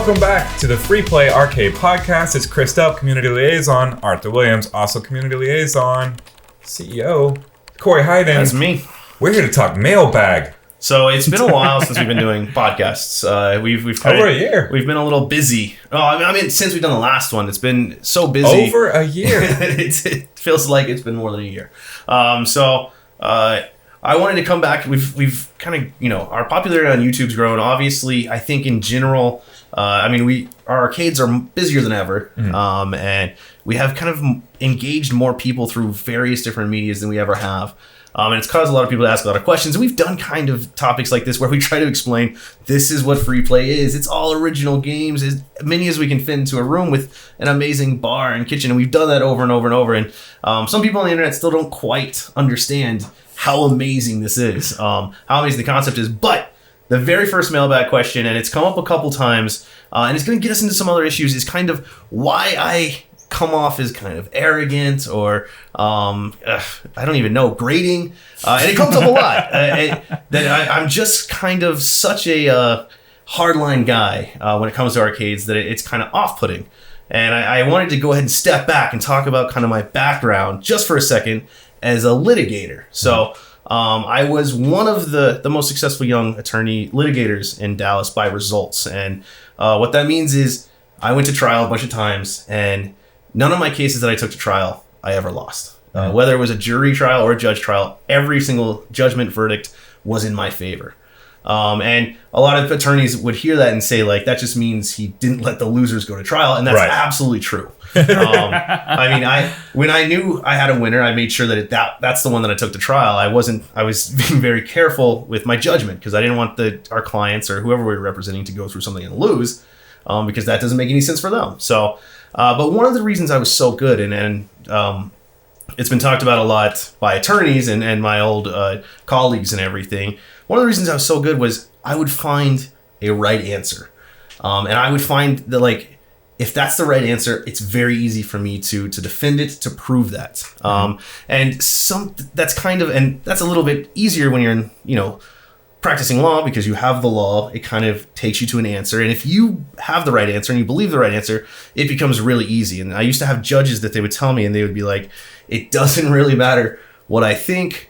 Welcome back to the Free Play Arcade Podcast. It's Chris Delp, Community Liaison, Arthur Williams, also Community Liaison, CEO, Corey Hayden. That's me. We're here to talk mailbag. So it's been a while since we've been doing podcasts. We've over a year. We've been a little busy. Oh, I mean, since we've done the last one, it's been so busy. Over a year. It feels like it's been more than a year. I wanted to come back. We've kind of, our popularity on YouTube's grown. Obviously, I think in general, our arcades are busier than ever, and we have kind of engaged more people through various different medias than we ever have. And it's caused a lot of people to ask a lot of questions. And we've done kind of topics like this where we try to explain this is what free play is. It's all original games, as many as we can fit into a room with an amazing bar and kitchen. And we've done that over and over and over. And some people on the internet still don't quite understand how amazing this is, how amazing the concept is. But the very first mailbag question, and it's come up a couple times, and it's going to get us into some other issues, is kind of why I come off as kind of arrogant or I don't even know, grating, and it comes up a lot. That I'm just kind of such a hardline guy when it comes to arcades that it's kind of off-putting. And I wanted to go ahead and step back and talk about kind of my background just for a second as a litigator. So I was one of the most successful young attorney litigators in Dallas by results. And what that means is I went to trial a bunch of times, and none of my cases that I took to trial, I ever lost. Whether it was a jury trial or a judge trial, every single judgment verdict was in my favor. And a lot of attorneys would hear that and say, like, that just means he didn't let the losers go to trial. And that's absolutely true. When I knew I had a winner, I made sure that's the one that I took to trial. I was being very careful with my judgment because I didn't want our clients or whoever we were representing to go through something and lose, because that doesn't make any sense for them. So, but one of the reasons I was so good, and it's been talked about a lot by attorneys and my old colleagues and everything. One of the reasons I was so good was I would find a right answer. And I would find that, like, if that's the right answer, it's very easy for me to defend it, to prove that. And that's a little bit easier when you're in, practicing law, because you have the law. It kind of takes you to an answer. And if you have the right answer and you believe the right answer, it becomes really easy. And I used to have judges that they would tell me, and they would be like, it doesn't really matter what I think.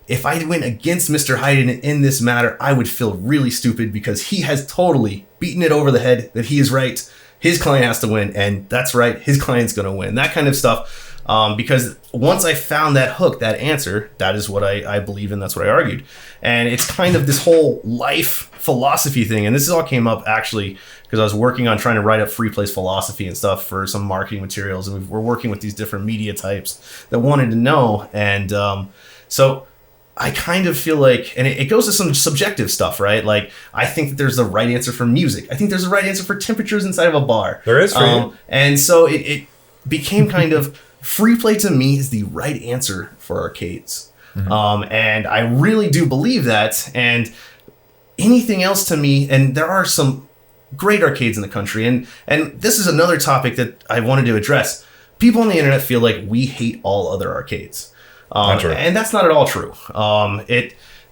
If I went against Mr. Hayden in this matter, I would feel really stupid because he has totally beaten it over the head that he is right. His client has to win, and that's right. His client's going to win. That kind of stuff. Because once I found that hook, that answer, that is what I believe in. That's what I argued. And it's kind of this whole life philosophy thing. And this all came up actually because I was working on trying to write up free play's philosophy and stuff for some marketing materials. And we're working with these different media types that wanted to know. And so I kind of feel like, and it goes to some subjective stuff, right? Like, I think that there's the right answer for music. I think there's the right answer for temperatures inside of a bar. There is for you. And so it became kind of, free play to me is the right answer for arcades. And I really do believe that. And anything else to me, and there are some great arcades in the country, and this is another topic that I wanted to address. People on the internet feel like we hate all other arcades. And that's not at all true.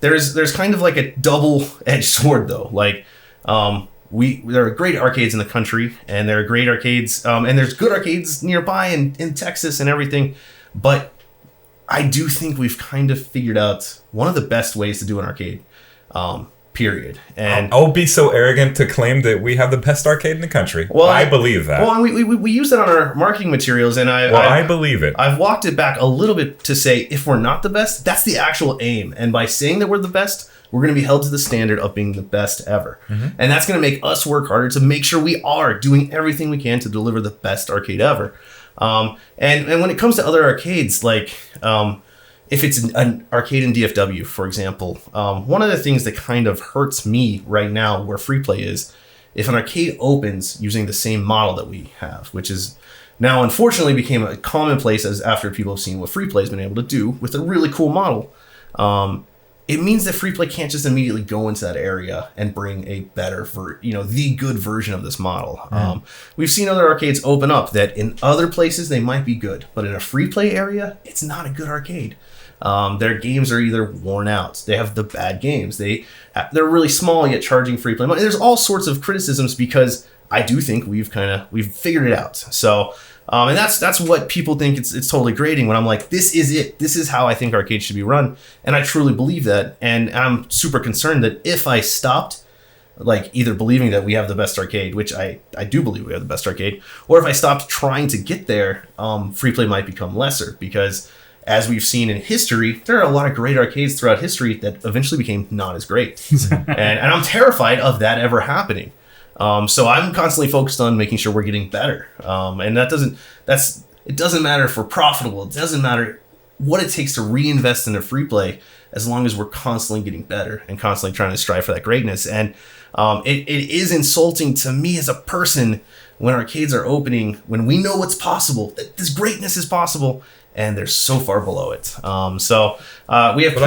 There's kind of like a double-edged sword, though. Like, there are great arcades in the country, and there are great arcades, and there's good arcades nearby in Texas and everything. But I do think we've kind of figured out one of the best ways to do an arcade. Period. And I'll be so arrogant to claim that we have the best arcade in the country. Well, I believe that. Well, and we use that on our marketing materials, and I believe it. I've walked it back a little bit to say, if we're not the best, that's the actual aim. And by saying that we're the best, we're going to be held to the standard of being the best ever. And that's going to make us work harder to make sure we are doing everything we can to deliver the best arcade ever. And when it comes to other arcades, like, if it's an arcade in DFW, for example, one of the things that kind of hurts me right now where free play is, if an arcade opens using the same model that we have, which is now unfortunately became a commonplace as after people have seen what free play has been able to do with a really cool model, it means that free play can't just immediately go into that area and bring a better, the good version of this model. We've seen other arcades open up that in other places they might be good, but in a free play area, it's not a good arcade. Their games are either worn out. They have the bad games. They're really small yet charging free play money. There's all sorts of criticisms because I do think we've figured it out. So, and that's what people think it's totally grating when I'm like, this is it. This is how I think arcades should be run. And I truly believe that. And I'm super concerned that if I stopped, like either believing that we have the best arcade, which I do believe we have the best arcade, or if I stopped trying to get there, free play might become lesser because as we've seen in history, there are a lot of great arcades throughout history that eventually became not as great. and I'm terrified of that ever happening. So I'm constantly focused on making sure we're getting better. And it doesn't matter if we're profitable. It doesn't matter what it takes to reinvest into free play as long as we're constantly getting better and constantly trying to strive for that greatness. And it is insulting to me as a person when arcades are opening, when we know what's possible, that this greatness is possible, and they're so far below it. We have.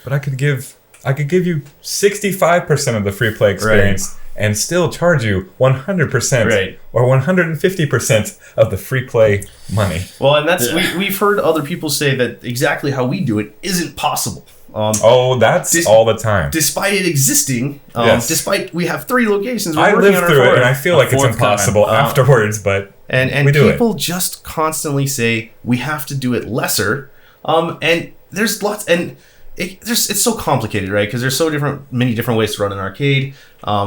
I could give you 65% of the free play experience. Right. And still charge you 100% right. or 150% of the free play money. Well, and that's we've heard other people say that exactly how we do it isn't possible. That's all the time. Despite it existing, yes. Despite we have 3 locations, I lived through it, and I feel like it's impossible afterwards. But and people just constantly say we have to do it lesser. And there's lots and. It's so complicated, right? Because there's many different ways to run an arcade.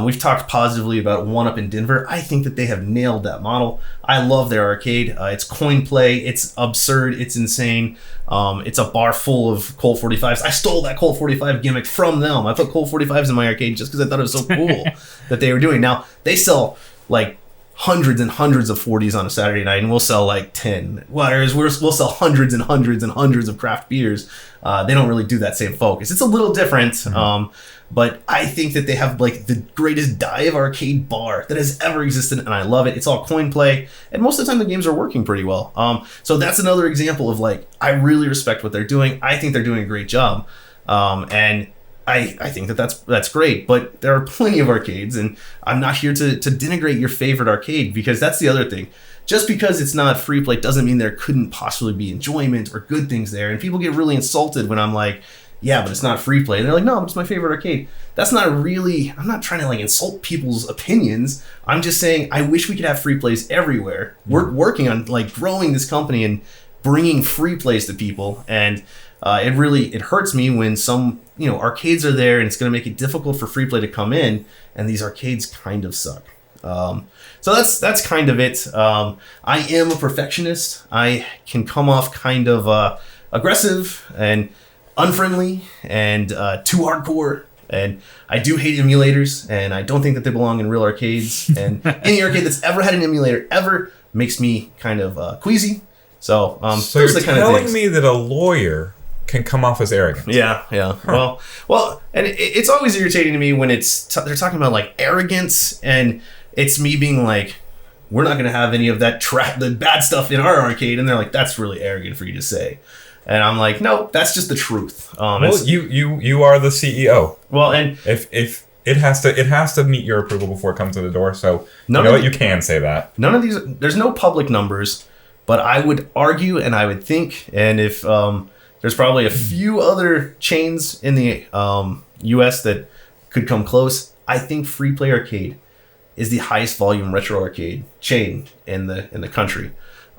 We've talked positively about One Up in Denver. I think that they have nailed that model. I love their arcade. It's coin play. It's absurd. It's insane. It's a bar full of Colt 45s. I stole that Colt 45 gimmick from them. I put Colt 45s in my arcade just because I thought it was so cool that they were doing. Now, they sell like hundreds and hundreds of 40s on a Saturday night, and we'll sell like 10. Whereas we'll sell hundreds and hundreds and hundreds of craft beers. They don't really do that same focus. It's a little different, but I think that they have like the greatest dive arcade bar that has ever existed, and I love it. It's all coin play, and most of the time the games are working pretty well. So that's another example of like, I really respect what they're doing. I think they're doing a great job, and I think that's great, but there are plenty of arcades, and I'm not here to denigrate your favorite arcade, because that's the other thing. Just because it's not free play doesn't mean there couldn't possibly be enjoyment or good things there. And people get really insulted when I'm like, yeah, but it's not free play. And they're like, no, but it's my favorite arcade. That's not really, I'm not trying to like insult people's opinions. I'm just saying I wish we could have free plays everywhere. We're working on like growing this company and bringing free plays to people. And it hurts me when some, arcades are there and it's going to make it difficult for free play to come in. And these arcades kind of suck. So that's kind of it. I am a perfectionist. I can come off kind of aggressive and unfriendly and too hardcore. And I do hate emulators, and I don't think that they belong in real arcades. And any arcade that's ever had an emulator ever makes me kind of queasy. So you're telling me that a lawyer can come off as arrogant. Yeah. Huh. Well, and it's always irritating to me when they're talking about like arrogance, and it's me being like, we're not going to have any of that the bad stuff in our arcade. And they're like, that's really arrogant for you to say. And I'm like, no, that's just the truth. You are the CEO. Well, and if it has to meet your approval before it comes to the door. So you can say that. None of these, there's no public numbers, but I would argue and I would think, and if there's probably a few other chains in the U.S. that could come close, I think Free Play Arcade is the highest volume retro arcade chain in the country.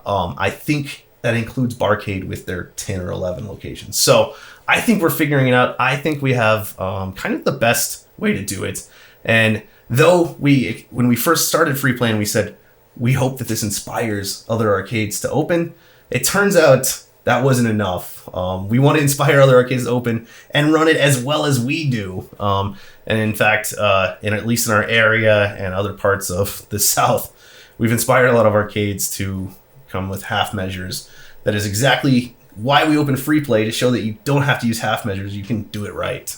I think that includes Barcade with their 10 or 11 locations. So I think we're figuring it out. I think we have kind of the best way to do it. And though when we first started Free Play, and we said, we hope that this inspires other arcades to open, it turns out that wasn't enough. We want to inspire other arcades to open and run it as well as we do. And in fact, at least in our area and other parts of the South, we've inspired a lot of arcades to come with half measures. That is exactly why we open Free Play, to show that you don't have to use half measures. You can do it right.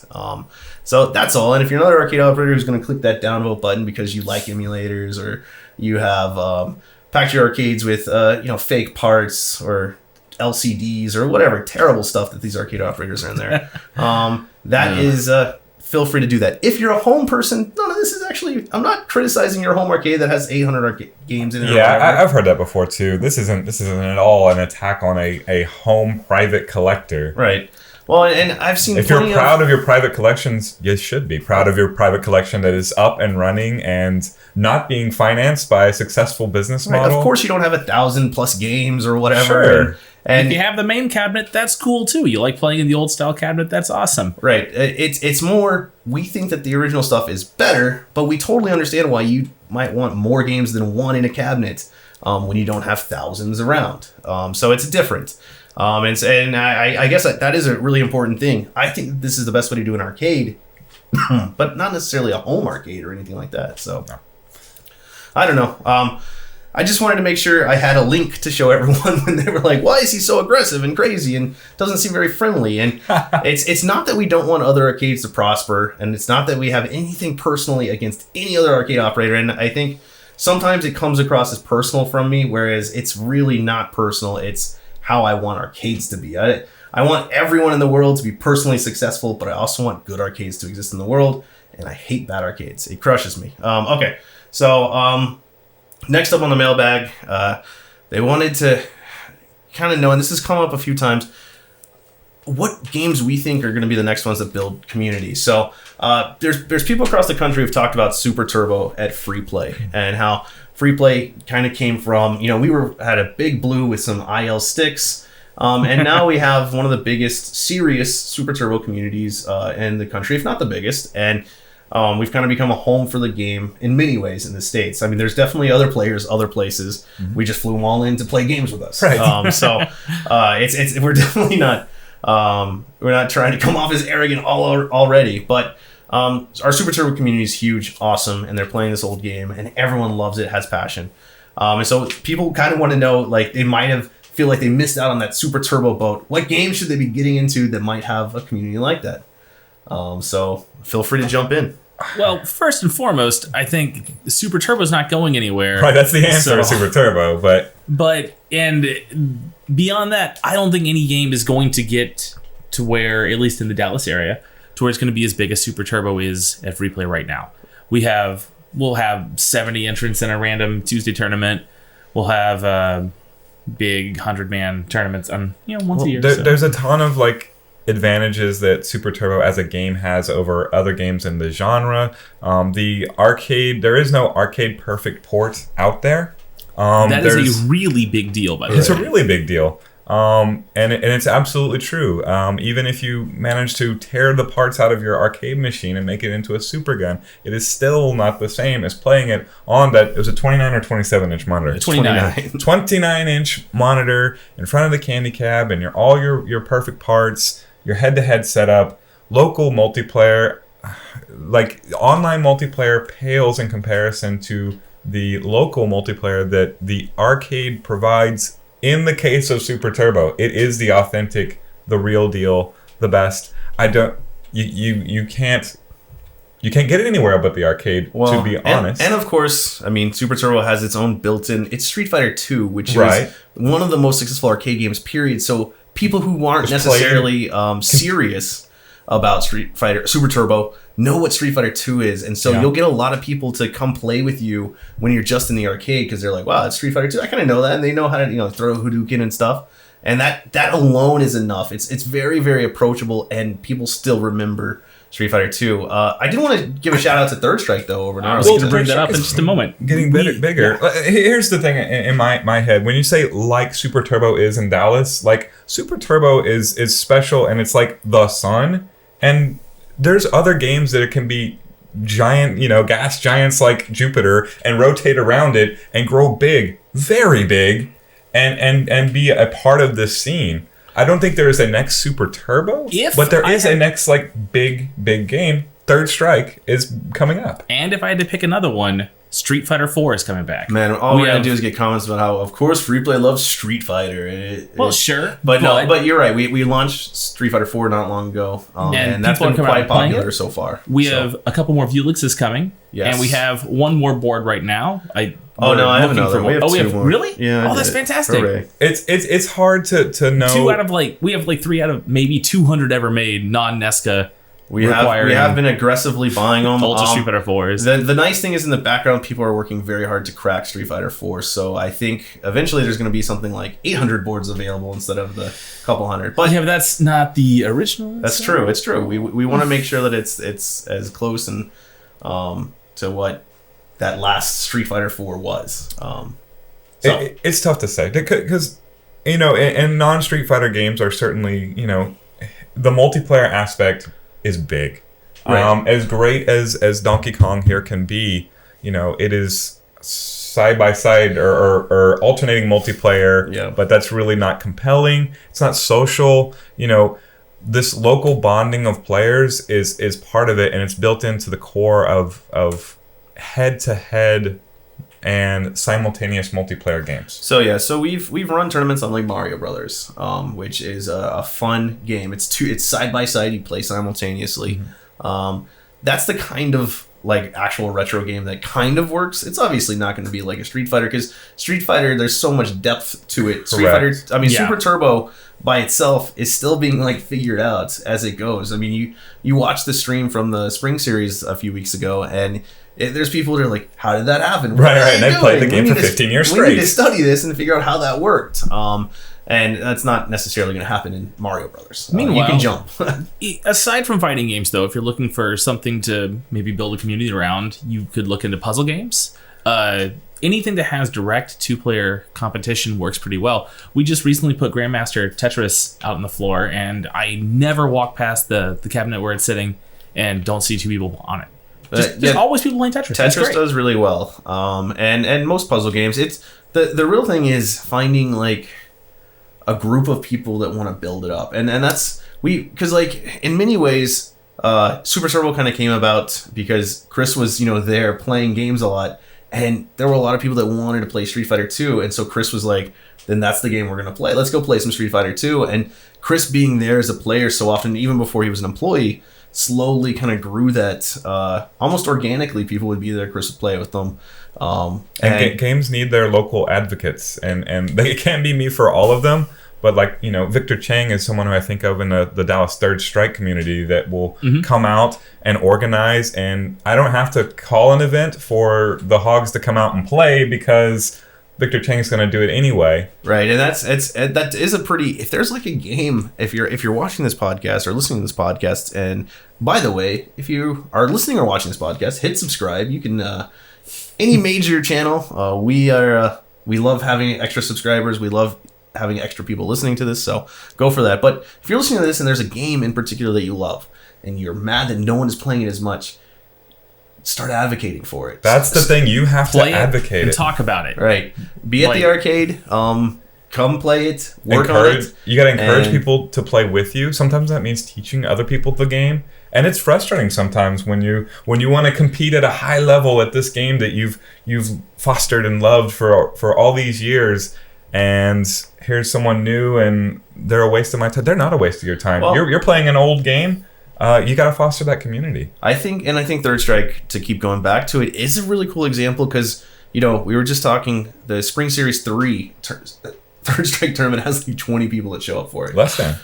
So that's all. And if you're another arcade operator who's going to click that downvote button because you like emulators, or you have packed your arcades with fake parts or LCDs or whatever terrible stuff that these arcade operators are in there, feel free to do that. If you're a home person, none of this is actually, I'm not criticizing your home arcade that has 800 arcade games in it. Yeah, I've heard that before too. This isn't at all an attack on a home private collector. Right. Well, and I've seen. If you're proud of your private collections, you should be proud of your private collection that is up and running and not being financed by a successful business model. Of course, you don't have 1,000+ games or whatever. Sure. And if you have the main cabinet, that's cool too. You like playing in the old style cabinet, that's awesome. Right. It's more, we think that the original stuff is better, but we totally understand why you might want more games than one in a cabinet when you don't have thousands around. So it's different. And I guess that is a really important thing. I think this is the best way to do an arcade, but not necessarily a home arcade or anything like that. So I don't know. I just wanted to make sure I had a link to show everyone when they were like, why is he so aggressive and crazy and doesn't seem very friendly? And it's not that we don't want other arcades to prosper, and it's not that we have anything personally against any other arcade operator. And I think sometimes it comes across as personal from me, whereas it's really not personal. It's how I want arcades to be. I want everyone in the world to be personally successful, but I also want good arcades to exist in the world, and I hate bad arcades. It crushes me. Okay, so... next up on the mailbag, they wanted to kind of know, and this has come up a few times, what games we think are going to be the next ones that build community. So there's people across the country who've talked about Super Turbo at Free Play and how Free Play kind of came from, we had a big blue with some IL sticks, and now we have one of the biggest serious Super Turbo communities in the country, if not the biggest, and we've kind of become a home for the game in many ways in the States. I mean, there's definitely other players, other places. Mm-hmm. We just flew them all in to play games with us. Right. So we're definitely not we're not trying to come off as arrogant already. But our Super Turbo community is huge, awesome, and they're playing this old game, and everyone loves it, has passion. And so people kind of want to know, like, they might have feel like they missed out on that Super Turbo boat. What games should they be getting into that might have a community like that? So feel free to jump in. Well, first and foremost, I think Super Turbo's not going anywhere. Right, that's the answer to Super Turbo, but and beyond that, I don't think any game is going to get to where, at least in the Dallas area, to where it's going to be as big as Super Turbo is at Free Play right now. We'll have 70 entrants in a random Tuesday tournament. We'll have big 100-man tournaments on once a year. There's a ton of advantages that Super Turbo as a game has over other games in the genre. The arcade, there is no arcade perfect port out there. That is a really big deal, by the way. It's a really big deal. And it's absolutely true. Even if you manage to tear the parts out of your arcade machine and make it into a super gun, it is still not the same as playing it on that. It was a 29 or 27-inch monitor. 29-inch monitor in front of the candy cab, and all your perfect parts, your head-to-head setup, local multiplayer, online multiplayer pales in comparison to the local multiplayer that the arcade provides. In the case of Super Turbo, it is the authentic, the real deal, the best. You can't get it anywhere but the arcade, to be honest. And of course, I mean, Super Turbo has its own built-in. It's Street Fighter 2, which is one of the most successful arcade games, period. So people who aren't necessarily serious about Super Turbo know what Street Fighter 2 is, and so you'll get a lot of people to come play with you when you're just in the arcade because they're like, wow, it's Street Fighter 2. I kind of know that, and they know how to throw Hadouken and stuff, and that alone is enough. It's very, very approachable, and people still remember Street Fighter 2. I did want to give a shout out to Third Strike though over in Arlington. We'll bring that up in just a moment. Getting bigger. Yeah. Here's the thing in my head: when you say Super Turbo is in Dallas, Super Turbo is special, and it's like the sun. And there's other games that it can be giant, gas giants like Jupiter and rotate around it and grow big, very big, and be a part of this scene. I don't think there is a next Super Turbo, but there is a next big game. Third Strike is coming up. And if I had to pick another one, Street Fighter 4 is coming back. Man, all we gotta do is get comments about how, of course, Free Play loves Street Fighter. Sure. But you're right. We launched Street Fighter 4 not long ago, and that's been quite popular so far. We have a couple more Vulixes coming, and we have one more board right now. I have another. We have two more. Really? Yeah. That's fantastic. Hooray. It's hard to know. We have 3 out of maybe 200 ever made non-Nesca We have been aggressively buying them. Ultra Street Fighter 4s. The nice thing is in the background, people are working very hard to crack Street Fighter 4. So I think eventually there's going to be something like 800 boards available instead of the couple hundred. But yeah, but that's not the original. That's true. It's true. We want to make sure that it's as close and to what that last Street Fighter 4 was. It's tough to say because and non-Street Fighter games are certainly the multiplayer aspect is big. Right. As great as Donkey Kong here can be, it is side by side or alternating multiplayer. Yeah. But that's really not compelling. It's not social. This local bonding of players is part of it, and it's built into the core of head-to-head and simultaneous multiplayer games. So we've run tournaments on like Mario Brothers, which is a fun game. It's side by side. You play simultaneously. Mm-hmm. That's the kind of like actual retro game that kind of works. It's obviously not going to be like a Street Fighter because Street Fighter there's so much depth to it. Street Fighter, Super Turbo by itself is still being like figured out as it goes. I mean, you watched the stream from the Spring Series a few weeks ago and. There's people that are like, how did that happen? Right. And they played the game for 15 years straight. We need to study this and figure out how that worked. And that's not necessarily going to happen in Mario Brothers. Meanwhile, you can jump. Aside from fighting games, though, if you're looking for something to maybe build a community around, you could look into puzzle games. Anything that has direct two-player competition works pretty well. We just recently put Grandmaster Tetris out on the floor, and I never walk past the cabinet where it's sitting and don't see two people on it. There's always people playing Tetris. Tetris does really well, and most puzzle games. It's the real thing is finding like a group of people that want to build it up, and that's because like in many ways, Super Turbo kind of came about because Chris was there playing games a lot, and there were a lot of people that wanted to play Street Fighter 2, and so Chris was like, then that's the game we're gonna play. Let's go play some Street Fighter 2, and Chris being there as a player so often, even before he was an employee. Slowly kind of grew that almost organically. People would be there. Chris would play with them. And games need their local advocates, and they can't be me for all of them. But like Victor Chang is someone who I think of in the Dallas Third Strike community that will come out and organize. And I don't have to call an event for the Hogs to come out and play because Victor Chang is going to do it anyway. Right, and that is a pretty. If there's like a game, if you're watching this podcast or listening to this podcast, and by the way, if you are listening or watching this podcast, hit subscribe. You can any major channel. We love having extra subscribers. We love having extra people listening to this. So go for that. But if you're listening to this and there's a game in particular that you love, and you're mad that no one is playing it as much. Start advocating for it. That's the thing. You have to advocate and it. Talk about it. Right. Be at the arcade. Come play it. Work on it. You got to encourage people to play with you. Sometimes that means teaching other people the game. And it's frustrating sometimes when you want to compete at a high level at this game that you've fostered and loved for all these years. And here's someone new and they're a waste of my time. They're not a waste of your time. Well, you're playing an old game. You got to foster that community. I think Third Strike, to keep going back to it, is a really cool example because, we were just talking, the Spring Series 3 Third Strike tournament has like 20 people that show up for it. Less than.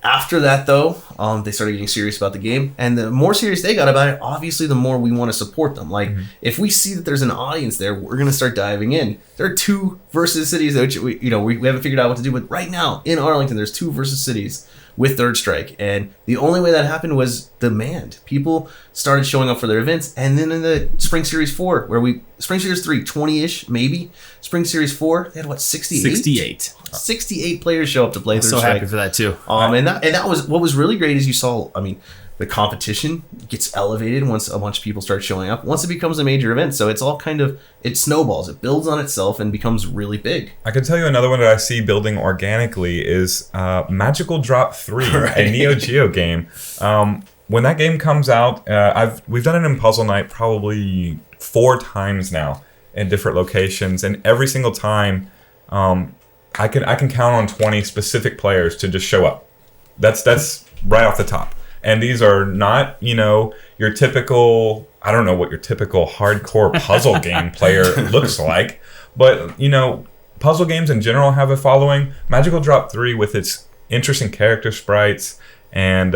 After that, though, they started getting serious about the game. And the more serious they got about it, obviously, the more we want to support them. Like, if we see that there's an audience there, we're going to start diving in. There are 2 versus cities, which we haven't figured out what to do. But right now, in Arlington, there's 2 versus cities with Third Strike. And the only way that happened was demand. People started showing up for their events. And then in the Spring Series 4, Spring Series 3, 20-ish, maybe. Spring Series 4, they had 68? 68 players show up to play Third Strike. So happy for that too. And that was what was really great is you saw, the competition gets elevated once a bunch of people start showing up. Once it becomes a major event, so it's all it snowballs. It builds on itself and becomes really big. I can tell you another one that I see building organically is Magical Drop 3, right. A Neo Geo game. When that game comes out, we've done it in Puzzle Night probably 4 times now in different locations, and every single time, I can count on 20 specific players to just show up. That's right off the top. And these are not, your typical, I don't know what your typical hardcore puzzle game player looks like, but, puzzle games in general have a following. Magical Drop 3 with its interesting character sprites and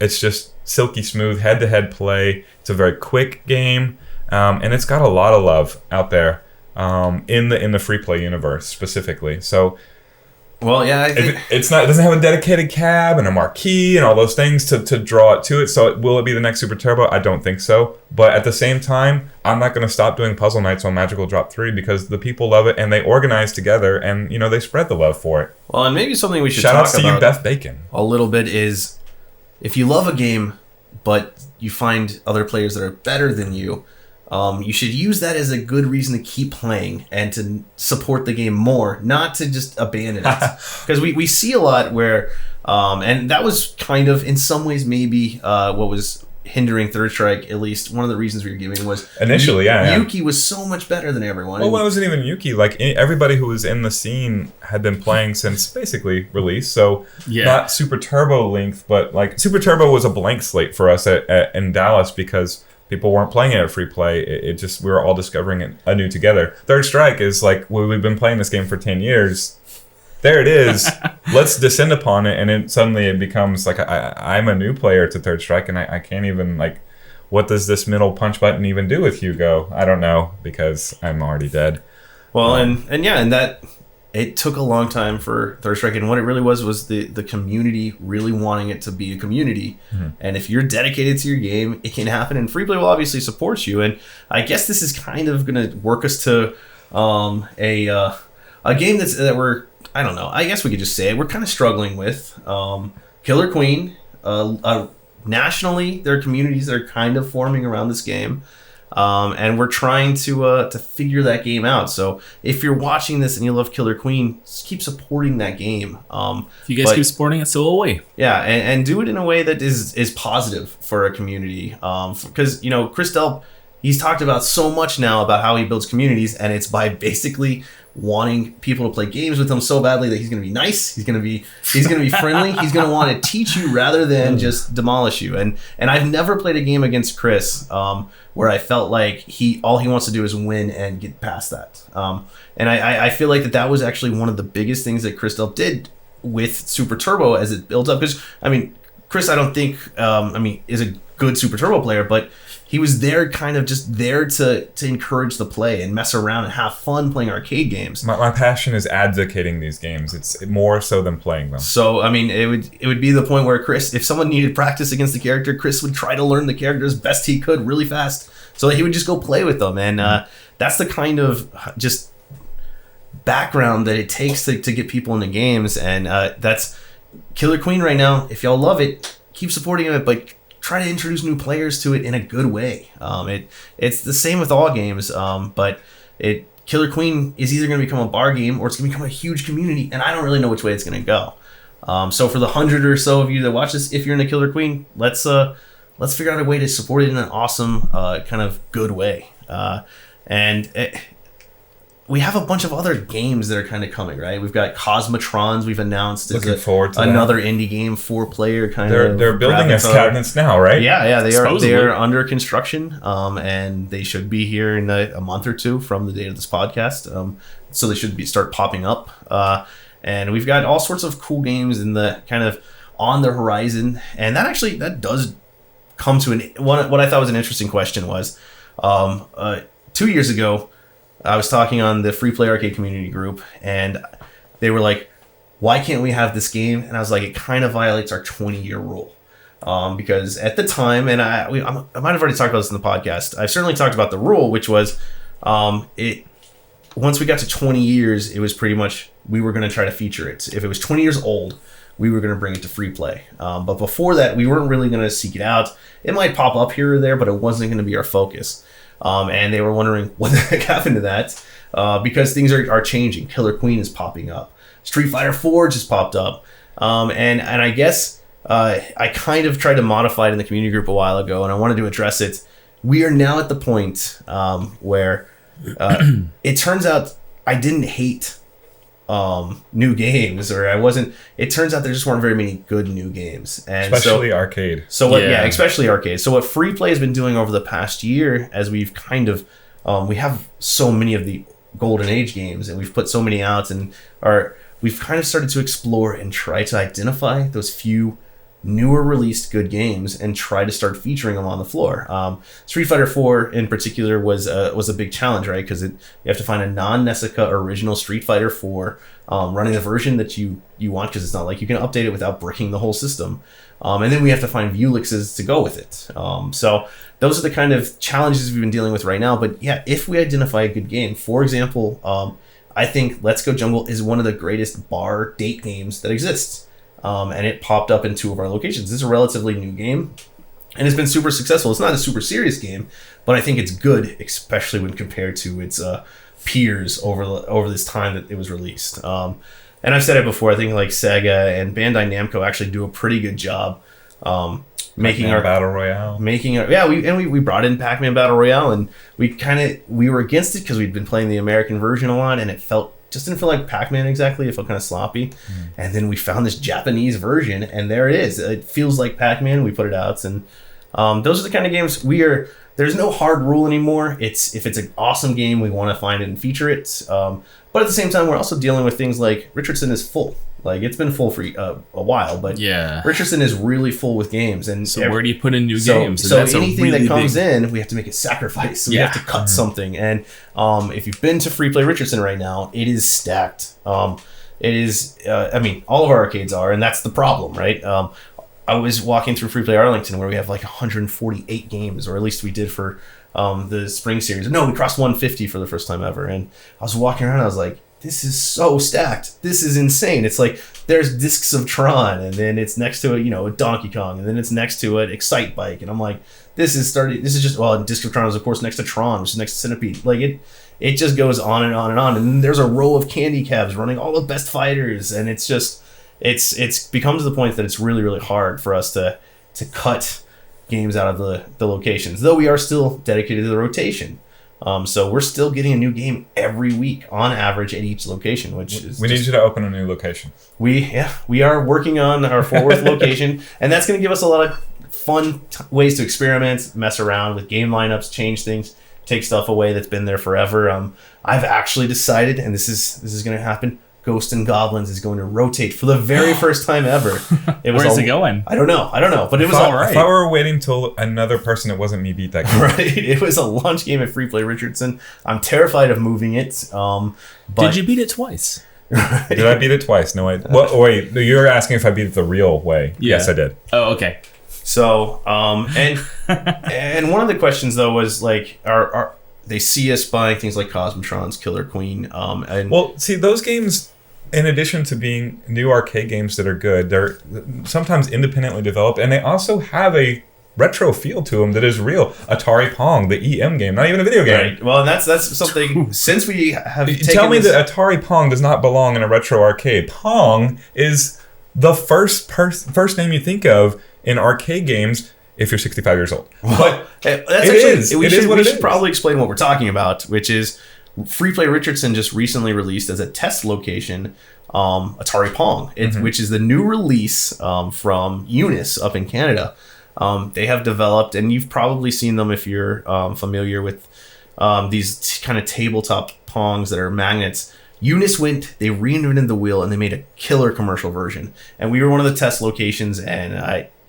it's just silky smooth head-to-head play. It's a very quick game, and it's got a lot of love out there in the free play universe specifically. So. Well, yeah, I think it doesn't have a dedicated cab and a marquee and all those things to draw it to it. So will it be the next Super Turbo? I don't think so. But at the same time, I'm not going to stop doing puzzle nights on Magical Drop 3 because the people love it and they organize together and they spread the love for it. Well, and maybe something we should Shout talk outs to about you, Beth Bacon. a little bit is if you love a game, but you find other players that are better than you. You should use that as a good reason to keep playing and to support the game more, not to just abandon it. Because we see a lot where, and that was kind of, in some ways, maybe what was hindering Third Strike, at least one of the reasons we were giving was... Initially, Yuki was so much better than everyone. Well, it wasn't even Yuki. Like, everybody who was in the scene had been playing since basically release, so not Super Turbo length, but like Super Turbo was a blank slate for us in Dallas because... people weren't playing it at free play. It just, we were all discovering it anew together. Third Strike is like, well, we've been playing this game for 10 years. There it is. Let's descend upon it. And suddenly it becomes like, I'm a new player to Third Strike and I can't even like, what does this middle punch button even do with Hugo? I don't know because I'm already dead. Well, and that, it took a long time for Third Strike, and what it really was the community really wanting it to be a community. Mm-hmm. And if you're dedicated to your game, it can happen, and Free Play will obviously support you. And I guess this is kind of going to work us to a game that we're, I don't know, I guess we could just say it, we're kind of struggling with. Killer Queen, nationally, there are communities that are kind of forming around this game. And we're trying to figure that game out. So if you're watching this and you love Killer Queen, just keep supporting that game. If you guys keep supporting it, so will we. Yeah, and do it in a way that is positive for a community. Because Chris Delp, he's talked about so much now about how he builds communities, and it's by basically wanting people to play games with him so badly that he's going to be nice, he's going to be friendly, he's going to want to teach you rather than just demolish you. And I've never played a game against Chris where I felt like all he wants to do is win and get past that. And I feel like that was actually one of the biggest things that Chris Delp did with Super Turbo as it builds up. Because Chris, I don't think is a good Super Turbo player, but he was there kind of just there to encourage the play and mess around and have fun playing arcade games. My passion is advocating these games. It's more so than playing them. So, it would be the point where Chris, if someone needed practice against the character, Chris would try to learn the character as best he could really fast so that he would just go play with them. And that's the kind of just background that it takes to get people into games. And that's Killer Queen right now. If y'all love it, keep supporting it, but try to introduce new players to it in a good way. It's the same with all games, but Killer Queen is either going to become a bar game or it's going to become a huge community, and I don't really know which way it's going to go. So for the 100 or so of you that watch this, if you're into Killer Queen, let's figure out a way to support it in an awesome kind of good way. We have a bunch of other games that are kind of coming, right? We've got Cosmotrons. We've announced looking forward to another indie game, 4-player kind of. They're building as cabinets now, right? Yeah, they are. They are under construction, and they should be here in a month or two from the date of this podcast. So they should start popping up, and we've got all sorts of cool games in the kind of on the horizon. And that does come to what I thought was an interesting question was 2 years ago. I was talking on the Free Play Arcade community group, and they were like, why can't we have this game? And I was like, it kind of violates our 20-year rule. Because at the time, and I might have already talked about this in the podcast, I've certainly talked about the rule, which was once we got to 20 years, it was pretty much, we were going to try to feature it. If it was 20 years old, we were going to bring it to Free Play. But before that, we weren't really going to seek it out. It might pop up here or there, but it wasn't going to be our focus. And they were wondering what the heck happened to that because things are changing. Killer Queen is popping up. Street Fighter 4 just popped up. And I guess I kind of tried to modify it in the community group a while ago, and I wanted to address it. We are now at the point where it turns out I didn't hate new games, or I wasn't. It turns out there just weren't very many good new games, and especially arcade. So especially arcade. So what Free Play has been doing over the past year, as we've kind of we have so many of the golden age games, and we've put so many out, and we've kind of started to explore and try to identify those few newer released good games and try to start featuring them on the floor. Street Fighter 4 in particular was a big challenge, right? Because you have to find a non-Nessica original Street Fighter 4 running the version that you want, because it's not like you can update it without bricking the whole system. And then we have to find Vulixes to go with it. So those are the kind of challenges we've been dealing with right now. But yeah, if we identify a good game, for example, I think Let's Go Jungle is one of the greatest bar date games that exists. And it popped up in 2 of our locations. This is a relatively new game, and it's been super successful. It's not a super serious game, but I think it's good, especially when compared to its peers over this time that it was released. And I've said it before, I think like Sega and Bandai Namco actually do a pretty good job making Pac-Man our Battle Royale. We brought in Pac-Man Battle Royale, and we were against it because we'd been playing the American version a lot, and it didn't feel like Pac-Man exactly. It felt kind of sloppy. And then we found this Japanese version, and there it is. It feels like Pac-Man. We put it out, and those are the kind of games there's no hard rule anymore. If it's an awesome game, we want to find it and feature it. But at the same time, we're also dealing with things like Richardson is full. Like, it's been full for a while, but yeah, Richardson is really full with games. And so where do you put in new games? So anything that comes in, we have to make a sacrifice. So we have to cut something. And if you've been to Free Play Richardson right now, it is stacked. It is, all of our arcades are, and that's the problem, right? I was walking through Free Play Arlington, where we have like 148 games, or at least we did for the spring series. No, we crossed 150 for the first time ever. And I was walking around, I was like, this is so stacked. This is insane. It's like there's discs of Tron, and then it's next to a Donkey Kong, and then it's next to an Excite Bike, and I'm like, disc of Tron is of course next to Tron, which is next to Centipede. Like it just goes on and on and on. And then there's a row of candy cabs running all the best fighters, and it's just it's become to the point that it's really, really hard for us to cut games out of the locations, though we are still dedicated to the rotation. So we're still getting a new game every week on average at each location, which is we need you to open a new location. We are working on our Fort Worth location, and that's going to give us a lot of fun ways to experiment, mess around with game lineups, change things, take stuff away that's been there forever. I've actually decided, and this is going to happen, Ghosts and Goblins is going to rotate for the very first time ever. Where's it going? I don't know, but it was all right. If I were waiting till another person that wasn't me beat that game. Right, it was a launch game at Free Play Richardson. I'm terrified of moving it. But did you beat it twice? Did I beat it twice? No, wait, you're asking if I beat it the real way. Yeah. Yes, I did. Oh, okay. So, and one of the questions though was like, are they see us buying things like Cosmotron's Killer Queen? Well, see, those games, in addition to being new arcade games that are good, they're sometimes independently developed, and they also have a retro feel to them that is real. Atari Pong, the EM game, not even a video game. Right. Well, and that's something. Since we have tell me that Atari Pong does not belong in a retro arcade. Pong is the first name you think of in arcade games if you're 65 years old. But we should probably explain what we're talking about, which is Free Play Richardson just recently released as a test location Atari Pong, which is the new release from Eunice up in Canada. They have developed, and you've probably seen them if you're familiar with these kind of tabletop Pongs that are magnets. Eunice they reinvented the wheel, and they made a killer commercial version. And we were one of the test locations, and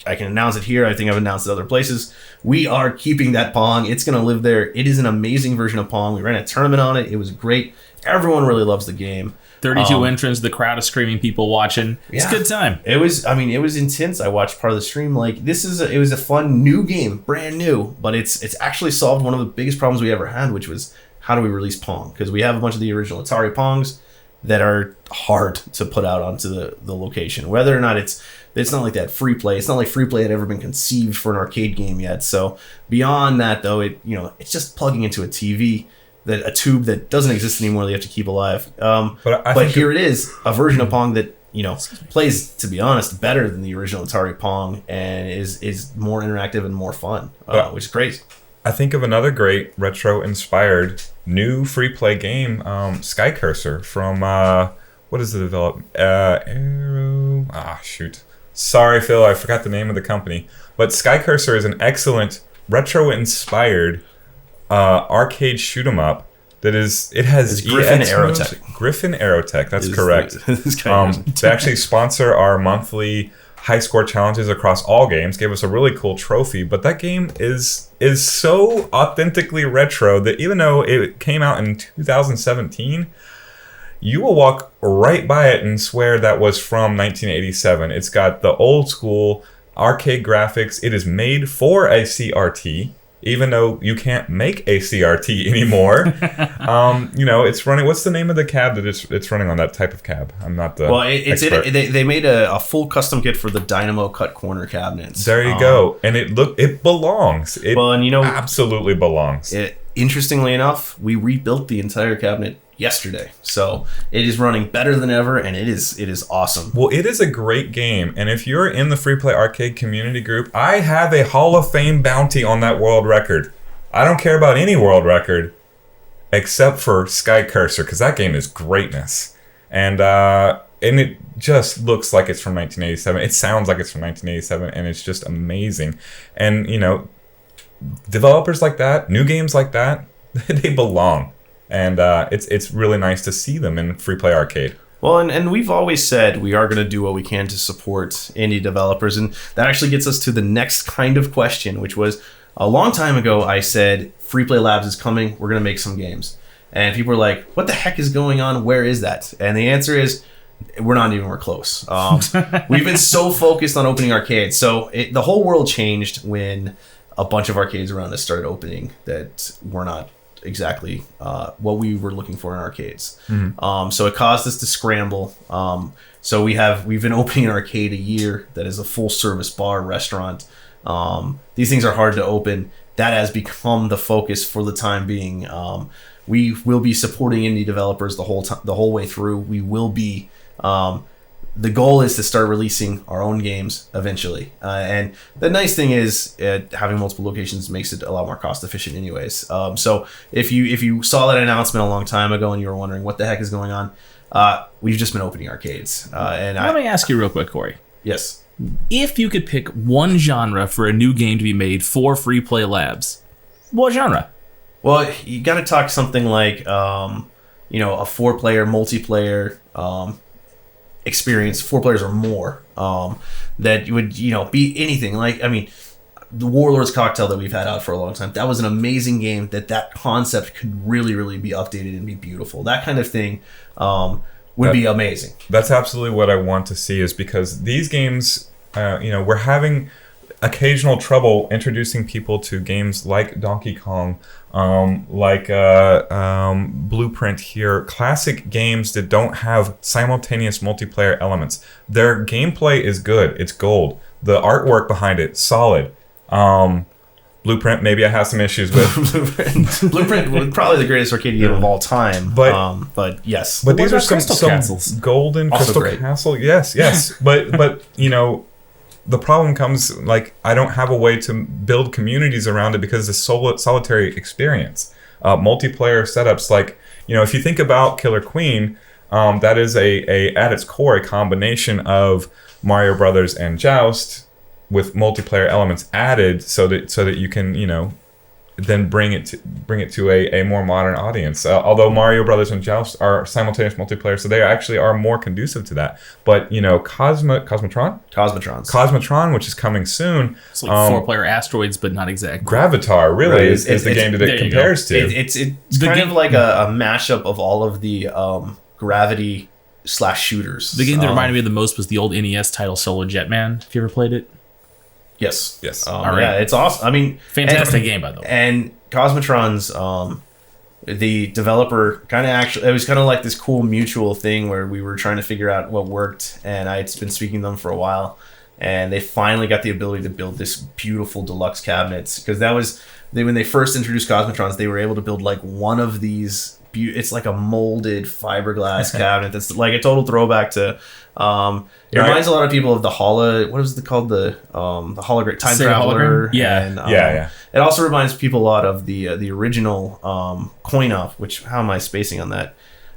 I can announce it here. I think I've announced it other places. We are keeping that Pong. It's going to live there. It is an amazing version of Pong. We ran a tournament on it. It was great. Everyone really loves the game. 32 entrants, the crowd of screaming people watching. It's a good time. It was intense. I watched part of the stream. Like, it was a fun new game, brand new, but it's actually solved one of the biggest problems we ever had, which was how do we release Pong? Because we have a bunch of the original Atari Pongs that are hard to put out onto the location. Whether or not it's not like that free play. It's not like free play had ever been conceived for an arcade game yet. So beyond that, though, it's just plugging into a TV, a tube that doesn't exist anymore. They have to keep alive. But here it is, a version of Pong that plays, to be honest, better than the original Atari Pong, and is more interactive and more fun, which is great. I think of another great retro-inspired new free-play game, Sky Cursor from what is the development? Arrow. Shoot. Sorry, Phil, I forgot the name of the company. But Sky Cursor is an excellent retro-inspired arcade shoot 'em up. It has Griffin Aerotech. Griffin Aerotech, that's correct. They actually sponsor our monthly high score challenges across all games, gave us a really cool trophy. But that game is so authentically retro that even though it came out in 2017, you will walk right by it and swear that was from 1987. It's got the old school arcade graphics. It is made for a CRT, even though you can't make a CRT anymore. It's running. What's the name of the cab that it's running on? That type of cab. I'm not the expert. They made a full custom kit for the Dynamo cut corner cabinets. There you go, and it belongs. It absolutely belongs. Interestingly enough, we rebuilt the entire cabinet yesterday, so it is running better than ever, and it is awesome. Well, it is a great game, and if you're in the Free Play Arcade community group, I have a Hall of Fame bounty on that world record. I don't care about any world record except for Sky Cursor, because that game is greatness, and it just looks like it's from 1987. It sounds like it's from 1987, and it's just amazing. And developers like that, new games like that, they belong. And it's really nice to see them in Free Play Arcade. Well, and we've always said we are going to do what we can to support indie developers. And that actually gets us to the next kind of question, which was a long time ago, I said, Free Play Labs is coming. We're going to make some games. And people were like, what the heck is going on? Where is that? And the answer is, we're not anywhere close. We've been so focused on opening arcades. So the whole world changed when a bunch of arcades around us started opening that were not exactly what we were looking for in arcades. Mm-hmm. So it caused us to scramble. So we've been opening an arcade a year that is a full service bar restaurant. These things are hard to open. That has become the focus for the time being. We will be supporting indie developers the whole way through. We will be. The goal is to start releasing our own games eventually. And the nice thing is having multiple locations makes it a lot more cost efficient anyways. So if you saw that announcement a long time ago and you were wondering what the heck is going on, we've just been opening arcades. Let me ask you real quick, Corey. Yes. If you could pick one genre for a new game to be made for Free Play Labs, what genre? Well, you got to talk something like, a 4-player multiplayer experience, 4 players or more, that would be anything the Warlords Cocktail that we've had out for a long time. That was an amazing game. That concept could really, really be updated and be beautiful. That kind of thing would be amazing. That's absolutely what I want to see, is because these games, we're having occasional trouble introducing people to games like Donkey Kong, Blueprint here, classic games that don't have simultaneous multiplayer elements. Their gameplay is good. It's gold. The artwork behind it, solid. Blueprint, maybe I have some issues with. Blueprint was probably the greatest arcade game of all time. But yes. But these are some golden also Crystal great. Castle. Yes. but the problem comes, I don't have a way to build communities around it because it's a solitary experience. Multiplayer setups, if you think about Killer Queen, that is at its core a combination of Mario Brothers and Joust with multiplayer elements added so that you can then bring it to a more modern audience. Although Mario Brothers and Joust are simultaneous multiplayer, so they actually are more conducive to that. But Cosmotron, which is coming soon. It's like 4-player Asteroids, but not exactly. Gravitar really is the game that it compares to. It's kind of like a mashup of all of the Gravity / shooters. The game that reminded me of the most was the old NES title Solo Jetman. Have you ever played it? Yes. All right. Yeah, it's awesome. Fantastic game, by the way. And Cosmotron's, the developer it was kind of like this cool mutual thing where we were trying to figure out what worked, and I'd been speaking to them for a while, and they finally got the ability to build this beautiful deluxe cabinets, because when they first introduced Cosmotrons, they were able to build one of these. It's like a molded fiberglass cabinet that's like a total throwback to. It reminds a lot of people of the what was it called? The hologram Time Traveler. Yeah. And, It also reminds people a lot of the original Coin-Op, which, how am I spacing on that?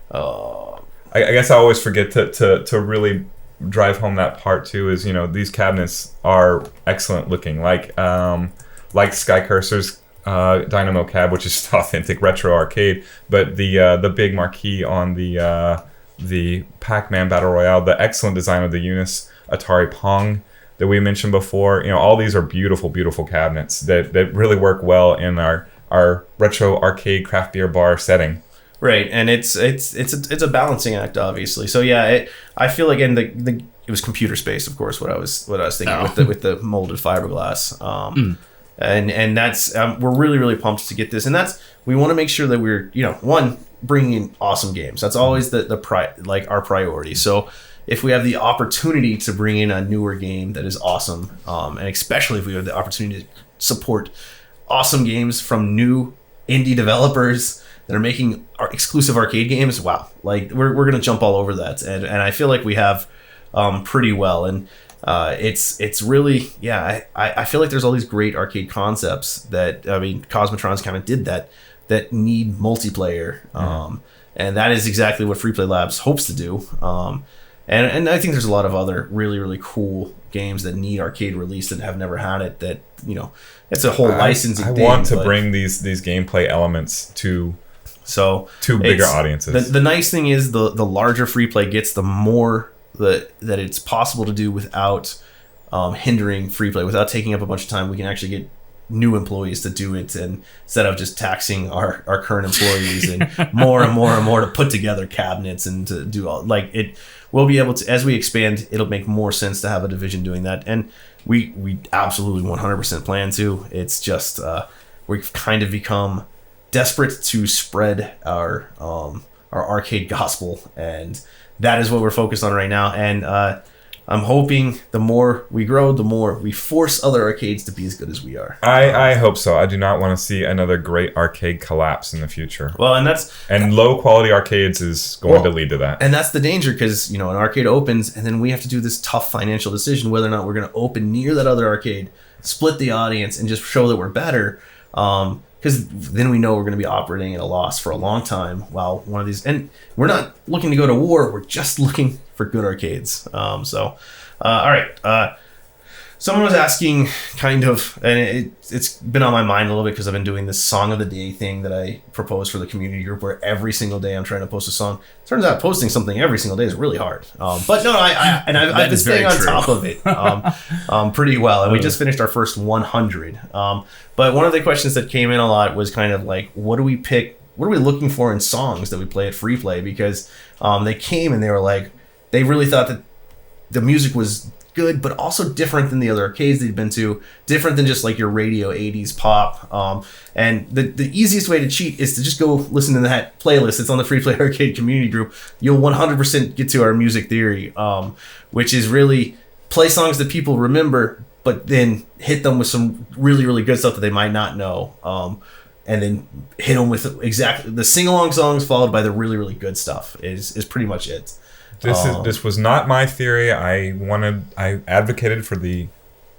I guess I always forget to really drive home that part too. Is these cabinets are excellent looking, like Sky Cursor's Dynamo Cab, which is authentic retro arcade, but the big marquee on the Pac-Man Battle Royale, the excellent design of the Unis Atari Pong, that we mentioned before. All these are beautiful, beautiful cabinets that really work well in our retro arcade craft beer bar setting. Right, and it's a balancing act, obviously. So yeah, I feel like it was computer space, of course. What I was thinking with the molded fiberglass, and that's we're really, really pumped to get this, and we want to make sure that we're one, bringing in awesome games. That's always our priority. So if we have the opportunity to bring in a newer game that is awesome, and especially if we have the opportunity to support awesome games from new indie developers that are making our exclusive arcade games, wow, like we're gonna jump all over that, and I feel like we have pretty well, and it's really, yeah, I feel like there's all these great arcade concepts that, Cosmotron's kind of did that need multiplayer, and that is exactly what Free Play Labs hopes to do, and I think there's a lot of other really, really cool games that need arcade release that have never had it, that it's a whole licensing thing. I want to bring these gameplay elements to bigger audiences. The nice thing is the larger Free Play gets, the more that it's possible to do without hindering Free Play, without taking up a bunch of time. We can actually get new employees to do it, and instead of just taxing our current employees and more and more and more to put together cabinets and to do all, like, it will be able to, as we expand, it'll make more sense to have a division doing that, and we absolutely 100% plan to. It's just we've kind of become desperate to spread our arcade gospel, and that is what we're focused on right now. And I'm hoping the more we grow, the more we force other arcades to be as good as we are. I hope so. I do not want to see another great arcade collapse in the future. Well, and low quality arcades is going to lead to that. And that's the danger, because an arcade opens, and then we have to do this tough financial decision whether or not we're going to open near that other arcade, split the audience, and just show that we're better. Because then we know we're going to be operating at a loss for a long time. While one of these, and we're not looking to go to war, we're just looking for good arcades. All right. Someone was asking, kind of, and it's been on my mind a little bit because I've been doing this Song of the Day thing that I proposed for the community group, where every single day I'm trying to post a song. Turns out posting something every single day is really hard. But no, I've been staying on top of it pretty well. And we just finished our first 100. But one of the questions that came in a lot was kind of like, what do we pick? What are we looking for in songs that we play at Free Play? Because they came and they were like, they really thought that the music was good, but also different than the other arcades they'd been to, different than just like your radio 80s pop. And the easiest way to cheat is to just go listen to that playlist. It's on the Free Play Arcade community group. You'll 100% get to our music theory, which is really play songs that people remember, but then hit them with some really, really good stuff that they might not know. And then hit them with exactly the sing-along songs followed by the really, really good stuff is pretty much it. This was not my theory. I advocated for the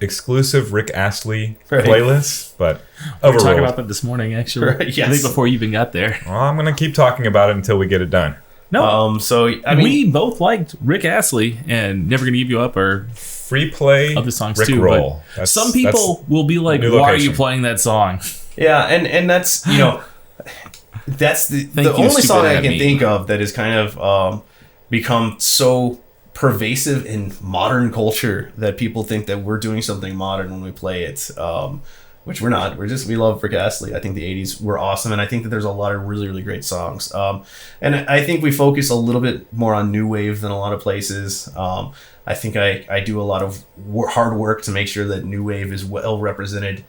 exclusive Rick Astley playlist, but we were talking about that this morning, actually. Right, yes. I think before you even got there. Well, I'm gonna keep talking about it until we get it done. No, so I mean, we both liked Rick Astley and Never Gonna Give You Up, or Free Play other songs Rick too. Roll. Some people will be like, "Why are you playing that song?" Yeah, and that's that's the only song I can think of that is kind of become so pervasive in modern culture that people think that we're doing something modern when we play it, which we're not. We love Rick Astley. I think the 80s were awesome, and I think that there's a lot of really, really great songs. And I think we focus a little bit more on new wave than a lot of places. I think I do a lot of hard work to make sure that new wave is well represented,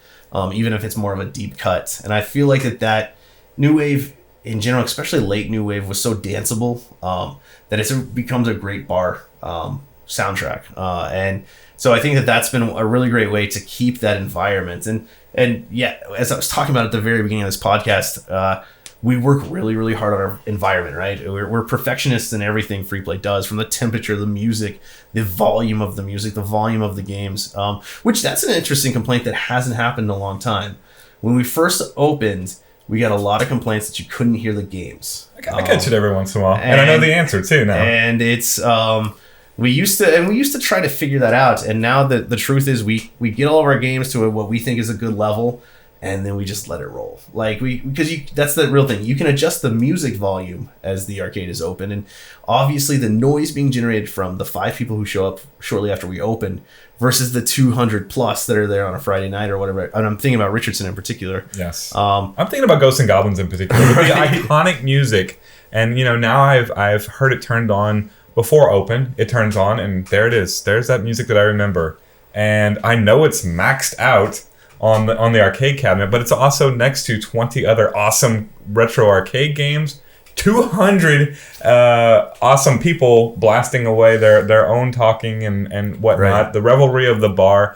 even if it's more of a deep cut. And I feel like that new wave in general, especially late new wave, was so danceable that it becomes a great bar soundtrack. And so I think that's been a really great way to keep that environment. And yeah, as I was talking about at the very beginning of this podcast, we work really, really hard on our environment, right? We're perfectionists in everything Free Play does, from the temperature, the music, the volume of the music, the volume of the games, which that's an interesting complaint that hasn't happened in a long time. When we first opened, we got a lot of complaints that you couldn't hear the games. I catch it every once in a while, and I know the answer too now. And it's we used to try to figure that out, and now the truth is we get all of our games to what we think is a good level, and then we just let it roll. Like that's the real thing. You can adjust the music volume as the arcade is open, and obviously the noise being generated from the 5 people who show up shortly after we open versus the 200 plus that are there on a Friday night or whatever. And I'm thinking about Richardson in particular. Yes. I'm thinking about Ghosts and Goblins in particular. With the iconic music, and now I've heard it turned on before open. It turns on, and there it is. There's that music that I remember, and I know it's maxed out on the arcade cabinet, but it's also next to 20 other awesome retro arcade games, 200 awesome people blasting away their own talking and whatnot. Right. The revelry of the bar.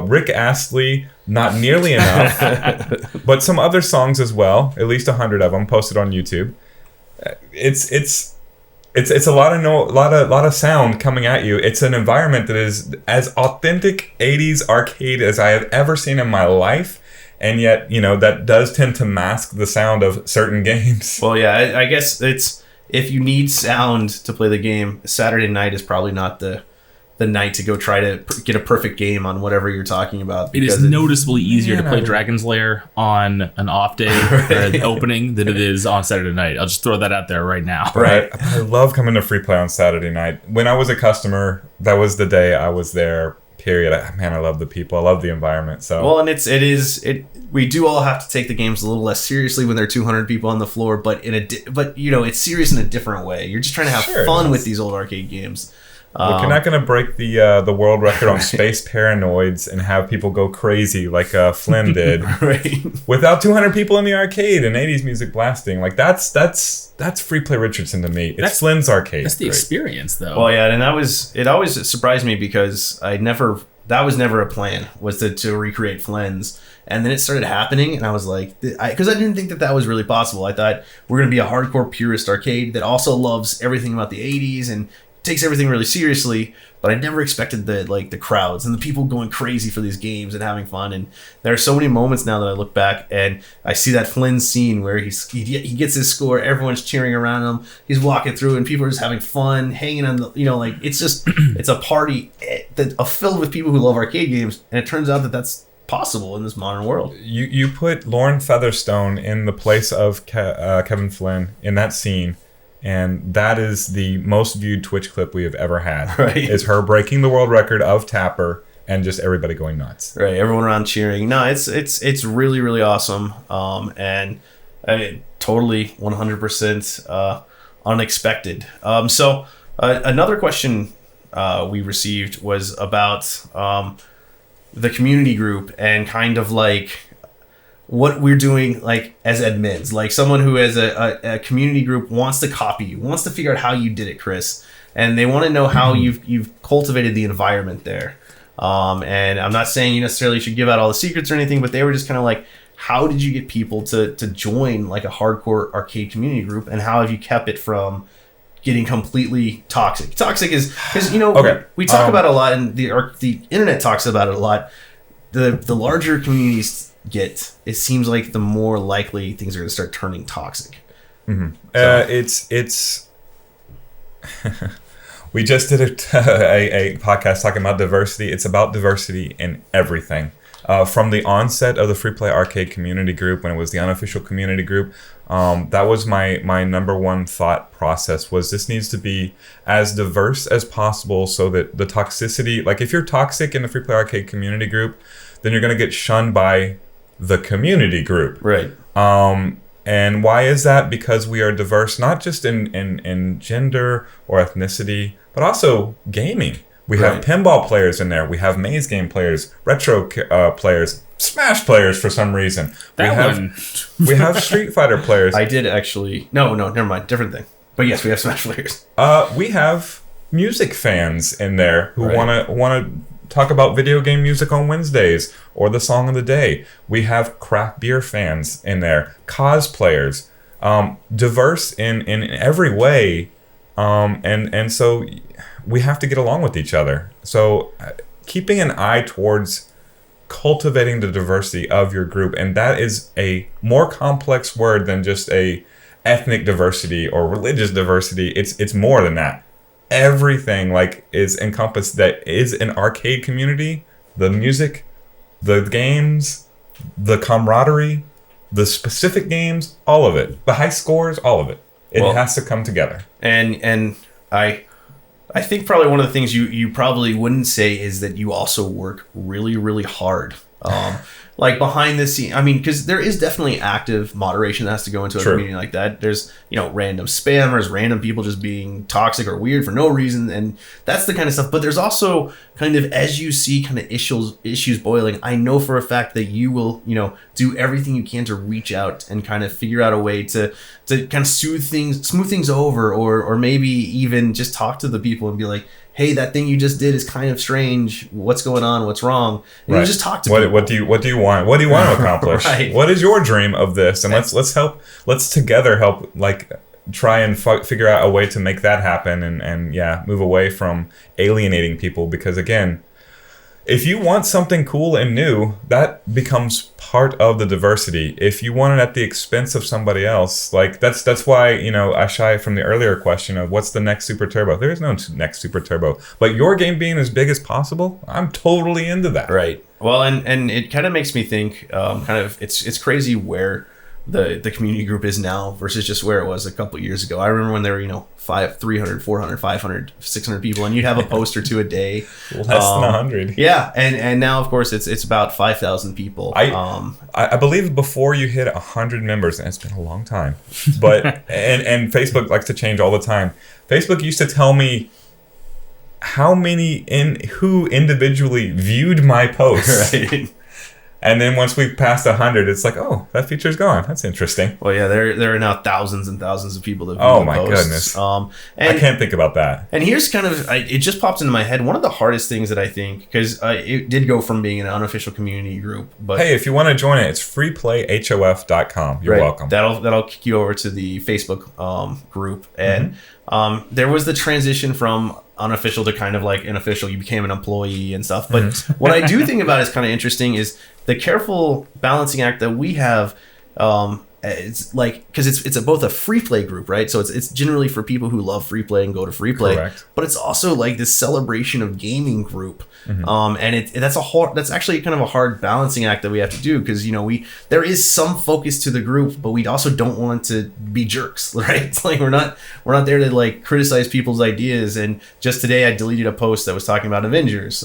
Rick Astley, not nearly enough, but some other songs as well. At least 100 of them posted on YouTube. It's a lot of sound coming at you. It's an environment that is as authentic 80s arcade as I have ever seen in my life, and yet that does tend to mask the sound of certain games. Well, yeah, I guess it's if you need sound to play the game, Saturday night is probably not the night to go try to get a perfect game on whatever you're talking about. It is noticeably easier to play Dragon's Lair on an off day or an opening than it is on Saturday night. I'll just throw that out there right now. Right. I love coming to free play on Saturday night. When I was a customer, that was the day I was there. Period. Man, I love the people. I love the environment. So well, and we do all have to take the games a little less seriously when there are 200 people on the floor, but it's serious in a different way. You're just trying to have fun with these old arcade games. Look, you're not going to break the world record on space paranoids and have people go crazy like Flynn did, right? Without 200 people in the arcade and 80s music blasting. Like that's free play Richardson to me. It's Flynn's arcade. That's the experience, though. Well, yeah, and it always surprised me because that was never a plan, was to recreate Flynn's. And then it started happening, and I was like, because I didn't think that was really possible. I thought we're going to be a hardcore purist arcade that also loves everything about the 80s and takes everything really seriously, but I never expected the crowds and the people going crazy for these games and having fun. And there are so many moments now that I look back and I see that Flynn scene where he gets his score, everyone's cheering around him, he's walking through, and people are just having fun, hanging on the it's just it's a party filled with people who love arcade games, and it turns out that that's possible in this modern world. You put Lauren Featherstone in the place of Kevin Flynn in that scene. And that is the most viewed Twitch clip we have ever had. Right. Is her breaking the world record of Tapper and just everybody going nuts. Right. Everyone around cheering. No, it's really, really awesome. And totally 100% unexpected. So another question we received was about the community group and kind of like what we're doing like as admins, like someone who has a community group wants to copy you, wants to figure out how you did it, Chris, and they want to know how you've cultivated the environment there. And I'm not saying you necessarily should give out all the secrets or anything, but they were just kind of like, how did you get people to join like a hardcore arcade community group, and how have you kept it from getting completely toxic? Toxic is because we talk about it a lot, and the internet talks about it a lot. The larger communities it seems like the more likely things are going to start turning toxic. Mm-hmm. It's we just did a podcast talking about diversity. It's about diversity in everything. From the onset of the Free Play Arcade community group, when it was the unofficial community group, that was my number one thought process, was this needs to be as diverse as possible so that the toxicity, like if you're toxic in the Free Play Arcade community group, then you're going to get shunned by the community group. Right. And why is that? Because we are diverse, not just in gender or ethnicity, but also gaming. We have pinball players in there. We have maze game players, retro players, Smash players for some reason. We have Street Fighter players. I did actually. No, never mind. Different thing. But yes, we have Smash players. We have music fans in there who wanna talk about video game music on Wednesdays or the song of the day. We have craft beer fans in there, cosplayers, diverse in every way, and so we have to get along with each other. So keeping an eye towards cultivating the diversity of your group, and that is a more complex word than just a ethnic diversity or religious diversity. It's more than that. Everything is encompassed that is an arcade community, the music, the games, the camaraderie, the specific games, all of it, the high scores, all of it. It has to come together. And I think probably one of the things you probably wouldn't say is that you also work really, really hard. Like behind the scene, I mean, because there is definitely active moderation that has to go into a community like that. There's, random spammers, random people just being toxic or weird for no reason, and that's the kind of stuff. But there's also kind of, as you see kind of issues boiling, I know for a fact that you will, do everything you can to reach out and kind of figure out a way to kind of smooth things over, or maybe even just talk to the people and be like, hey, that thing you just did is kind of strange. What's going on? What's wrong? And you just talk to people. What do you want? What do you want to accomplish? Right. What is your dream of this? And let's together help, like, try and figure out a way to make that happen, and move away from alienating people, because again, if you want something cool and new, that becomes part of the diversity. If you want it at the expense of somebody else, like that's why, I shy from the earlier question of what's the next Super Turbo. There is no next Super Turbo. But your game being as big as possible, I'm totally into that. Right. Well, and it kind of makes me think, it's crazy where the community group is now versus just where it was a couple years ago. I remember when there were, 300, 400, 500, 600 people, and you'd have a post or two a day. Less than 100. Yeah, and now, of course, it's about 5,000 people. I believe before you hit 100 members, and it's been a long time, but and Facebook likes to change all the time. Facebook used to tell me who individually viewed my posts. Right. And then once we passed 100, it's like, oh, that feature's gone. That's interesting. Well, yeah, there are now thousands and thousands of people that view the posts. Goodness. I can't think about that. And here's kind of, it just popped into my head. One of the hardest things that I think, because it did go from being an unofficial community group, but hey, if you want to join it, it's freeplayhof.com. You're welcome. That'll kick you over to the Facebook group, and there was the transition from unofficial to kind of like an official. You became an employee and stuff. But what I do think about is kind of interesting is the careful balancing act that we have. It's like, because it's both a free play group, right? So it's generally for people who love free play and go to free play. Correct. But it's also like this celebration of gaming group. And that's actually kind of a hard balancing act that we have to do, because there is some focus to the group, but we also don't want to be jerks, right? It's like we're not there to like criticize people's ideas. And just today I deleted a post that was talking about Avengers,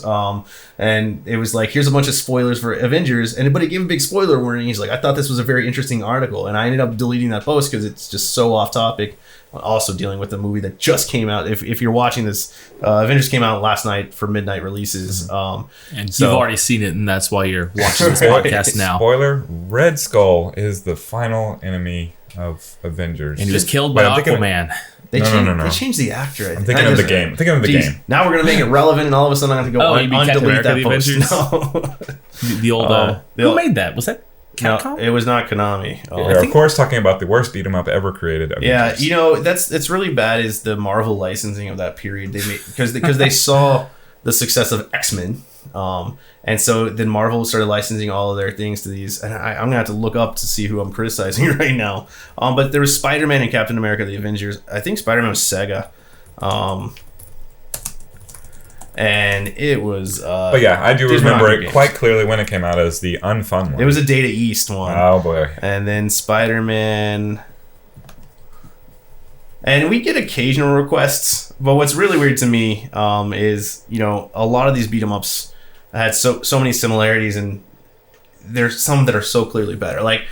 and it was like, here's a bunch of spoilers for Avengers, but it gave a big spoiler warning. He's like, I thought this was a very interesting article, and I ended up deleting that post because it's just so off topic. Also dealing with the movie that just came out. If you're watching this, Avengers came out last night for midnight releases. And so, you've already seen it, and that's why you're watching this podcast now. Spoiler, Red Skull is the final enemy of Avengers. And he was killed by Aquaman. They changed the actor. I'm thinking of the game. Now we're going to make it relevant, and all of a sudden I have to go undelete that post. No. The old... who made that? Was that Capcom? No, it was not Konami. We're of course talking about the worst beat 'em up ever created. Yeah, that's really bad. Is the Marvel licensing of that period they made, because they saw the success of X-Men, and so then Marvel started licensing all of their things to these. And I'm gonna have to look up to see who I'm criticizing right now. But there was Spider-Man and Captain America: The Avengers. I think Spider-Man was Sega. And it was but yeah, I do remember it quite clearly when it came out as the unfun one. It was a Data East one. Oh boy. And then Spider-Man, and we get occasional requests, but what's really weird to me is a lot of these beat 'em ups had so many similarities, and there's some that are so clearly better. Like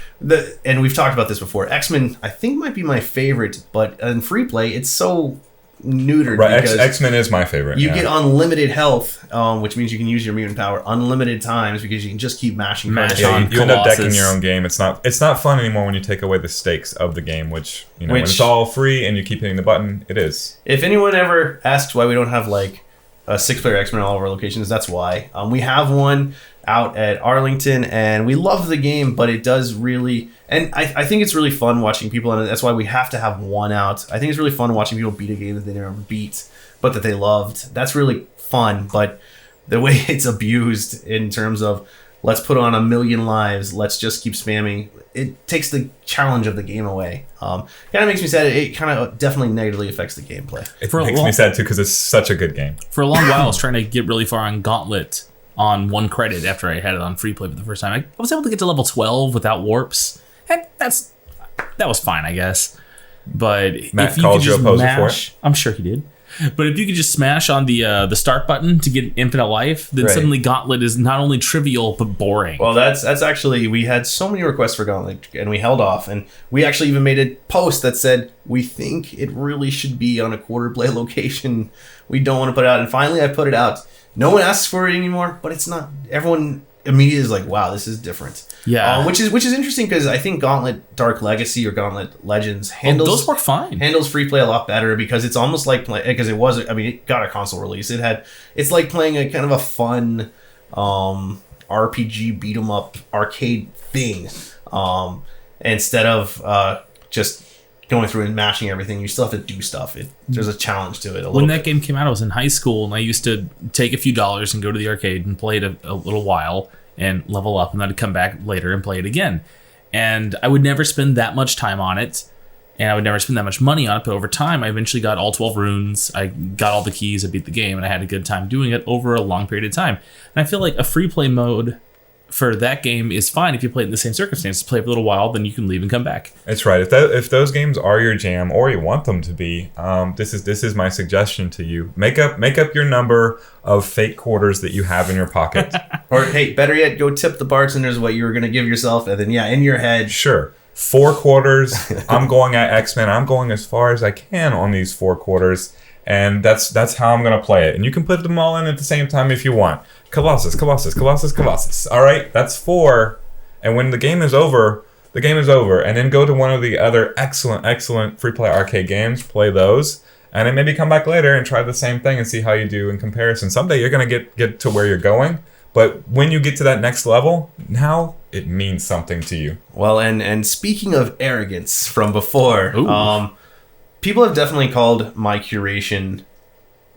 and we've talked about this before, X-Men I think might be my favorite, but in free play it's so neutered. Right, X-Men is my favorite. You get unlimited health, which means you can use your mutant power unlimited times, because you can just keep mashing. You end up decking your own game. It's not fun anymore when you take away the stakes of the game, which when it's all free and you keep hitting the button, it is. If anyone ever asks why we don't have like a 6-player X-Men at all of our locations, that's why. We have one out at Arlington, and we love the game, but it does really, and I think it's really fun watching people, and that's why we have to have one out. I think it's really fun watching people beat a game that they never beat, but that they loved. That's really fun, but the way it's abused in terms of, let's put on 1 million lives, let's just keep spamming, it takes the challenge of the game away. Kind of makes me sad. It kind of definitely negatively affects the gameplay. It makes me sad too, because it's such a good game. For a long while I was trying to get really far on Gauntlet on 1 credit after I had it on free play for the first time. I was able to get to level 12 without warps, and that was fine, I guess. But Matt if you called could you a just poser for mash, I'm sure he did. But if you could just smash on the start button to get infinite life, then Right. suddenly Gauntlet is not only trivial but boring. Well, that's actually, we had so many requests for Gauntlet, and we held off, and we actually even made a post that said we think it really should be on a quarter play location. We don't want to put it out, and finally I put it out. No one asks for it anymore, but it's not. Everyone immediately is like, "Wow, this is different." Yeah. which is interesting because I think Gauntlet Dark Legacy or Gauntlet Legends handles those work fine. handles free play a lot better because it's almost like because it got a console release. It's like playing a kind of a fun RPG beat 'em up arcade thing instead of just going through and mashing everything. You still have to do stuff. There's a challenge to it. When that game came out, I was in high school, and I used to take a few dollars and go to the arcade and play it a little while and level up, and then I'd come back later and play it again. And I would never spend that much time on it, and I would never spend that much money on it, but over time, I eventually got all 12 runes, I got all the keys, I beat the game, and I had a good time doing it over a long period of time. And I feel like a free play mode for that game is fine if you play it in the same circumstances. Play it for a little while, then you can leave and come back. That's right. If those games are your jam or you want them to be, this is my suggestion to you. Make up your number of fake quarters that you have in your pocket. Or hey, better yet, go tip the bartenders what you were going to give yourself, and then in your head. Sure. 4 quarters. I'm going at X-Men. I'm going as far as I can on these 4 quarters. And that's how I'm going to play it. And you can put them all in at the same time if you want. Colossus. All right, that's 4. And when the game is over, the game is over. And then go to one of the other excellent free play arcade games, play those, and then maybe come back later and try the same thing and see how you do in comparison. Someday you're going to get to where you're going. But when you get to that next level, now it means something to you. Well, and speaking of arrogance from before, Ooh. people have definitely called my curation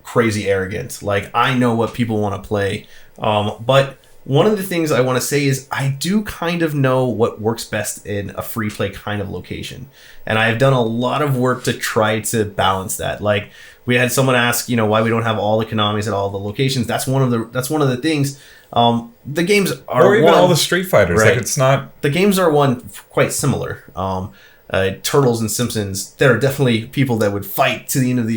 crazy arrogant. Like, I know what people want to play. But one of the things I want to say is I do kind of know what works best in a free play kind of location. And I have done a lot of work to try to balance that. Like, we had someone ask, why we don't have all the Konamis at all the locations. That's one of the things. The games are or even all the Street Fighters. Right. Like, it's not. The games are quite similar. Turtles and Simpsons, there are definitely people that would fight to the end of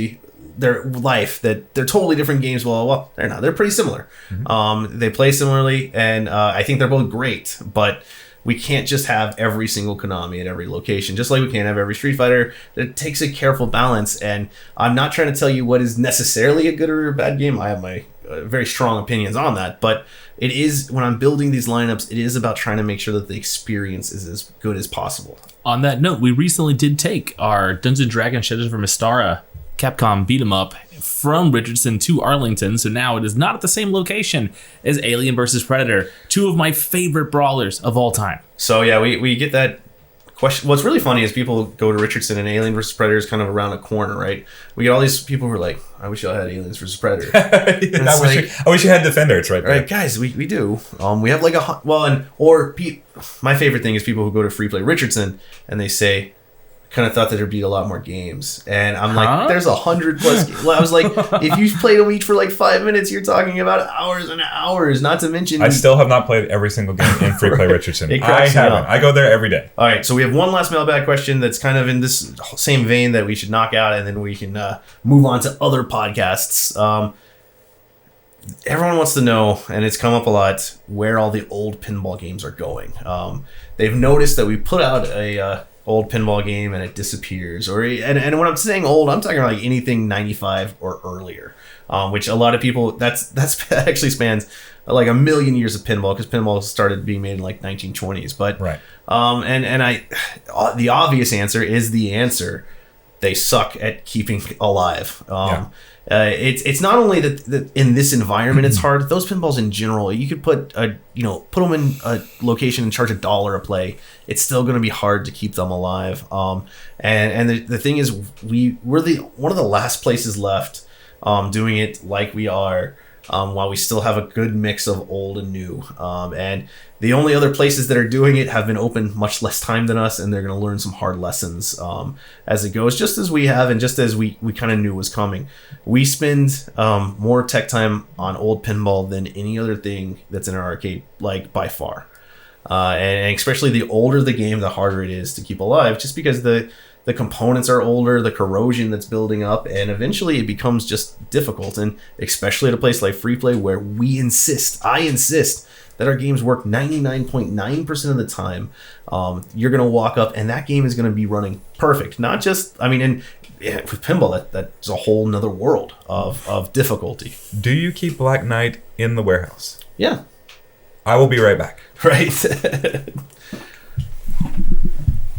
their life that they're totally different games. Well, they're not. They're pretty similar. Mm-hmm. They play similarly, and I think they're both great. But we can't just have every single Konami at every location, just like we can't have every Street Fighter. It takes a careful balance, and I'm not trying to tell you what is necessarily a good or a bad game. I have my very strong opinions on that, but it is, when I'm building these lineups, it is about trying to make sure that the experience is as good as possible. On that note, we recently did take our Dungeons & Dragons Shadows from Mystara Capcom beat 'em up from Richardson to Arlington, so now it is not at the same location as Alien vs. Predator, 2 of my favorite brawlers of all time. So yeah, we get that question. What's really funny is people go to Richardson and Alien vs. Predator is kind of around a corner, right? We get all these people who are like, I wish y'all had Aliens vs. Predator. I wish you had Defenders right there. Right, guys, we do. We have like my favorite thing is people who go to Free Play Richardson and they say, kind of thought that there'd be a lot more games, and I'm like, there's 100 plus games. Well, I was like, if you played them each for like 5 minutes, you're talking about hours and hours, not to mention I still have not played every single game in Free Play Richardson. It I cracks me haven't. up. I go there every day. All right, so we have one last mailbag question that's kind of in this same vein that we should knock out, and then we can move on to other podcasts. Everyone wants to know, and it's come up a lot, where all the old pinball games are going. They've noticed that we put out a old pinball game and it disappears, and when I'm saying old, I'm talking like anything 95 or earlier, which a lot of people that actually spans like a million years of pinball, because pinball started being made in like 1920s. But right, the obvious answer is the answer. They suck at keeping alive. It's not only that in this environment it's hard. Those pinballs in general, you could put them in a location and charge $1 a play. It's still going to be hard to keep them alive. And the thing is, we're one of the last places left doing it like we are. while we still have a good mix of old and new. And the only other places that are doing it have been open much less time than us, and they're going to learn some hard lessons as it goes, just as we have and just as we kind of knew was coming. We spend more tech time on old pinball than any other thing that's in our arcade, like by far. And especially the older the game, the harder it is to keep alive, just because the components are older, the corrosion that's building up, and eventually it becomes just difficult. And especially at a place like Free Play, where I insist that our games work 99.9% of the time. You're going to walk up and that game is going to be running perfect. Not just, and with pinball, that's a whole nother world of difficulty. Do you keep Black Knight in the warehouse? Yeah. I will be right back. Right.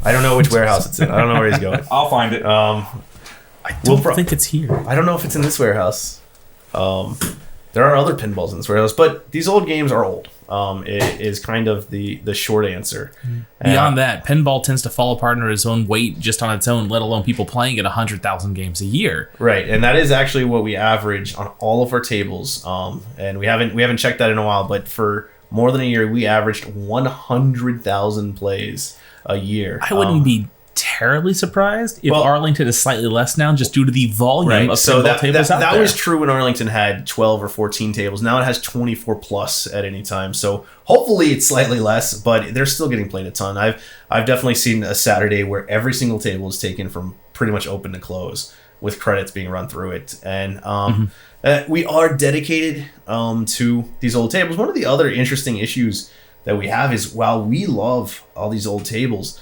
I don't know which warehouse it's in. I don't know where he's going. I'll find it. I don't think it's here. I don't know if it's in this warehouse. There are other pinballs in this warehouse, but these old games are old. It is kind of the short answer. Beyond that, pinball tends to fall apart under its own weight just on its own, let alone people playing it 100,000 games a year. Right, and that is actually what we average on all of our tables. And we haven't checked that in a while, but for more than a year, we averaged 100,000 plays a year. I wouldn't be terribly surprised if Arlington is slightly less now, just due to the volume of pinball tables out there. That was true when Arlington had 12 or 14 tables. Now it has 24 plus at any time. So hopefully it's slightly less, but they're still getting played a ton. I've definitely seen a Saturday where every single table is taken from pretty much open to close, with credits being run through it. And we are dedicated to these old tables. One of the other interesting issues that we have is, while we love all these old tables,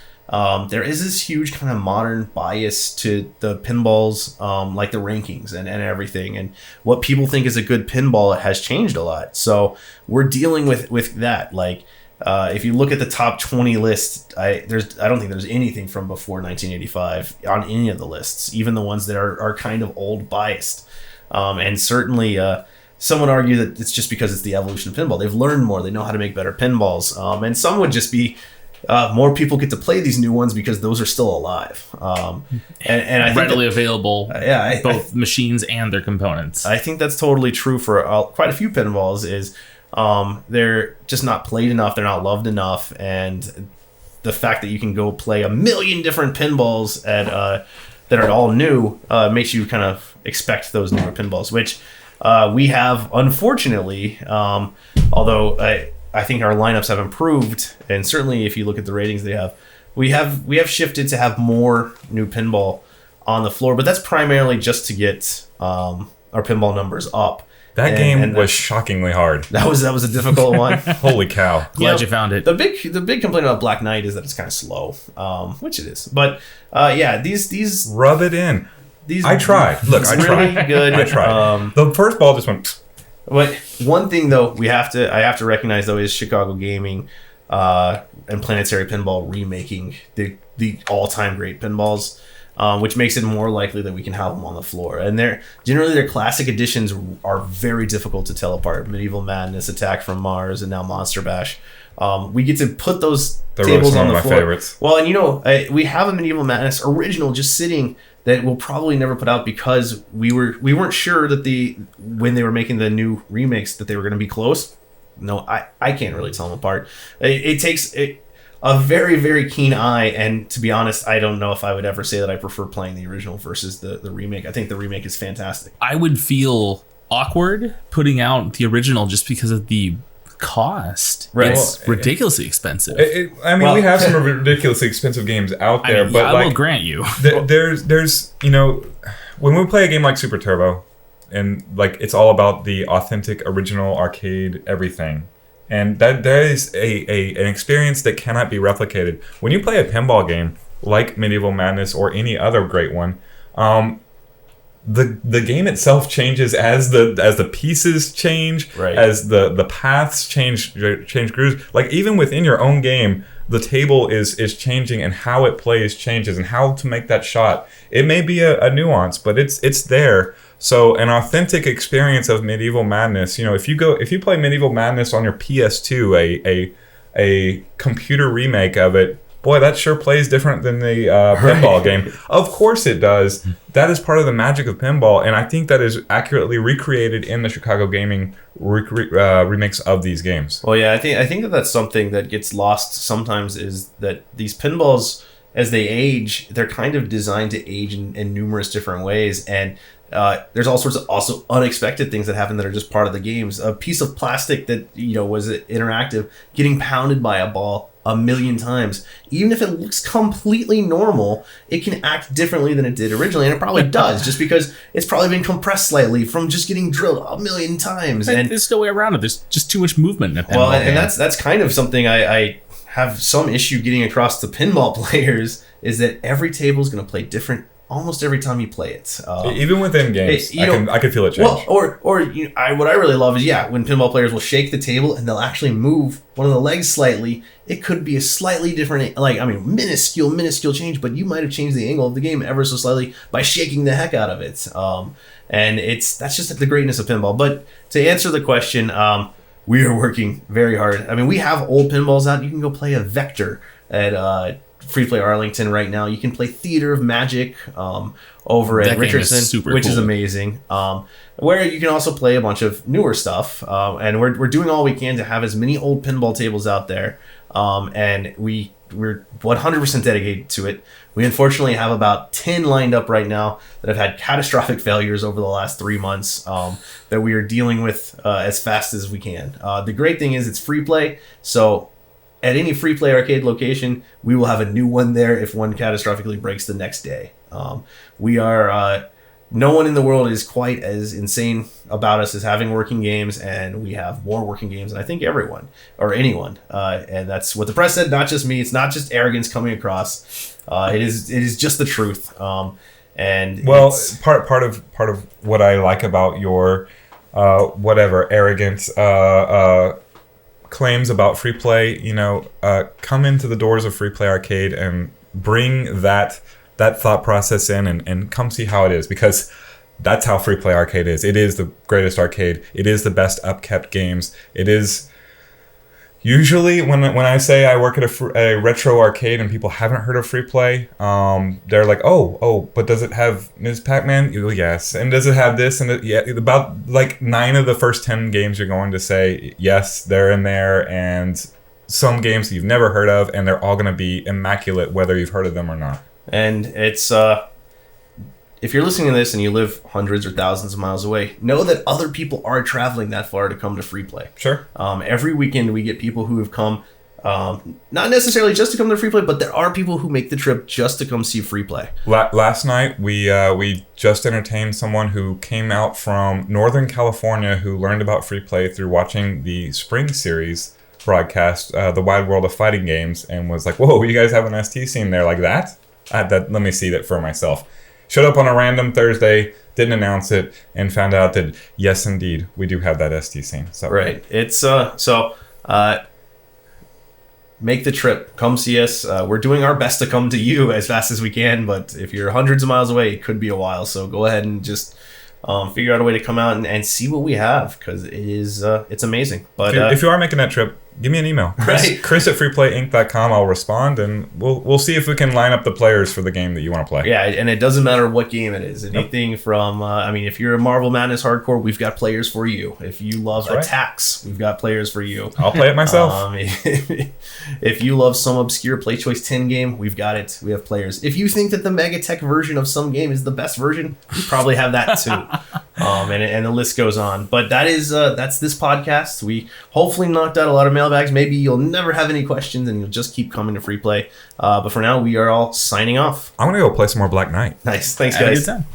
there is this huge kind of modern bias to the pinballs, like the rankings and everything. And what people think is a good pinball has changed a lot. So we're dealing with that. Like, if you look at the top 20 list, I don't think there's anything from before 1985 on any of the lists, even the ones that are kind of old biased. And certainly, some would argue that it's just because it's the evolution of pinball. They've learned more. They know how to make better pinballs. And some would just be more people get to play these new ones because those are still alive. And I think readily available, both I machines and their components. I think that's totally true for quite a few pinballs. Is they're just not played enough. They're not loved enough. And the fact that you can go play a million different pinballs that are all new makes you kind of expect those newer pinballs, which we have, unfortunately, although I think our lineups have improved, and certainly if you look at the ratings we have shifted to have more new pinball on the floor, but that's primarily just to get our pinball numbers up. That game was shockingly hard. That was a difficult one. Holy cow! Glad you found it. The big complaint about Black Knight is that it's kind of slow, which it is. But these rub it in. I tried. Look, I tried. Really good. I tried. The first ball just went. But one thing though, I have to recognize though, is Chicago Gaming and Planetary Pinball remaking the all-time great pinballs, which makes it more likely that we can have them on the floor. And their classic editions are very difficult to tell apart. Medieval Madness, Attack from Mars, and now Monster Bash. We get to put those tables on the floor. They're one of my favorites. Well, and we have a Medieval Madness original just sitting that we'll probably never put out because we weren't sure that when they were making the new remakes that they were going to be close. No, I can't really tell them apart. It takes a very, very keen eye, and to be honest, I don't know if I would ever say that I prefer playing the original versus the remake. I think the remake is fantastic. I would feel awkward putting out the original just because of the cost. Right. It's ridiculously expensive. We have some ridiculously expensive games out there, but I will grant you. There's when we play a game like Super Turbo, and like it's all about the authentic original arcade everything, and that there is an experience that cannot be replicated. When you play a pinball game like Medieval Madness or any other great one, the game itself changes as the pieces change, right, as the paths change grooves. Like even within your own game, the table is changing, and how it plays changes, and how to make that shot. It may be a nuance, but it's there. So an authentic experience of Medieval Madness. If you play Medieval Madness on your PS2, a computer remake of it, boy, that sure plays different than the pinball game. Of course it does. That is part of the magic of pinball, and I think that is accurately recreated in the Chicago Gaming remix of these games. Well, yeah, I think that that's something that gets lost sometimes, is that these pinballs, as they age, they're kind of designed to age in numerous different ways, and there's all sorts of also unexpected things that happen that are just part of the games. A piece of plastic that was interactive getting pounded by a ball 1,000,000 times. Even if it looks completely normal, it can act differently than it did originally, and it probably does, just because it's probably been compressed slightly from just getting drilled 1,000,000 times. And there's no way around it. There's just too much movement in a pinball. Well, and that's kind of something I have some issue getting across to pinball players, is that every table is going to play different almost every time you play it. Even within games, I can feel it change. Well, what I really love is, when pinball players will shake the table and they'll actually move one of the legs slightly. It could be a slightly different, minuscule change, but you might have changed the angle of the game ever so slightly by shaking the heck out of it. And that's just the greatness of pinball. But to answer the question, we are working very hard. I mean, we have old pinballs out. You can go play a Vector at Free Play Arlington right now. You can play Theater of Magic over at Richardson, which is amazing. Where you can also play a bunch of newer stuff. And we're doing all we can to have as many old pinball tables out there. And we're 100% dedicated to it. We unfortunately have about 10 lined up right now that have had catastrophic failures over the last 3 months that we are dealing with as fast as we can. The great thing is it's free play, so at any free play arcade location, we will have a new one there if one catastrophically breaks the next day. We are no one in the world is quite as insane about us as having working games, and we have more working games than I think everyone or anyone. And that's what the press said, not just me. It's not just arrogance coming across. It is just the truth. And part of what I like about your arrogant claims about free play, come into the doors of Free Play Arcade and bring that thought process in and come see how it is, because that's how Free Play Arcade is. It is the greatest arcade. It is the best upkept games. It is usually when I say I work at a retro arcade and people haven't heard of Free Play, they're like, oh, but does it have Ms. Pac-Man? Yes. And does it have this? And yeah, about like 9 of the first 10 games you're going to say yes, they're in there, and some games you've never heard of, and they're all going to be immaculate whether you've heard of them or not. And it's if you're listening to this and you live hundreds or thousands of miles away, know that other people are traveling that far to come to Free Play. Sure. Every weekend we get people who have come, not necessarily just to come to Free Play, but there are people who make the trip just to come see Free Play. Last night we just entertained someone who came out from Northern California who learned about Free Play through watching the Spring Series broadcast, The Wide World of Fighting Games, and was like, whoa, you guys have an ST scene there like that? Let me see that for myself. Showed up on a random Thursday, didn't announce it, and found out that yes, indeed, we do have that ST scene. So right, it's make the trip, come see us. We're doing our best to come to you as fast as we can, but if you're hundreds of miles away, it could be a while. So go ahead and just figure out a way to come out and see what we have, because it's amazing. But if you are making that trip, give me an email. Chris at freeplayinc.com. I'll respond, and we'll see if we can line up the players for the game that you want to play. Yeah, and it doesn't matter what game it is. Anything from, if you're a Marvel Madness hardcore, we've got players for you. If you love attacks, we've got players for you. I'll play it myself. If you love some obscure Play Choice 10 game, we've got it. We have players. If you think that the Megatech version of some game is the best version, we probably have that too. And the list goes on. But that's this podcast. We hopefully knocked out a lot of mailbags. Maybe you'll never have any questions and you'll just keep coming to Free Play. But for now, we are all signing off. I'm going to go play some more Black Knight. Nice. Thanks, guys. Have a good time.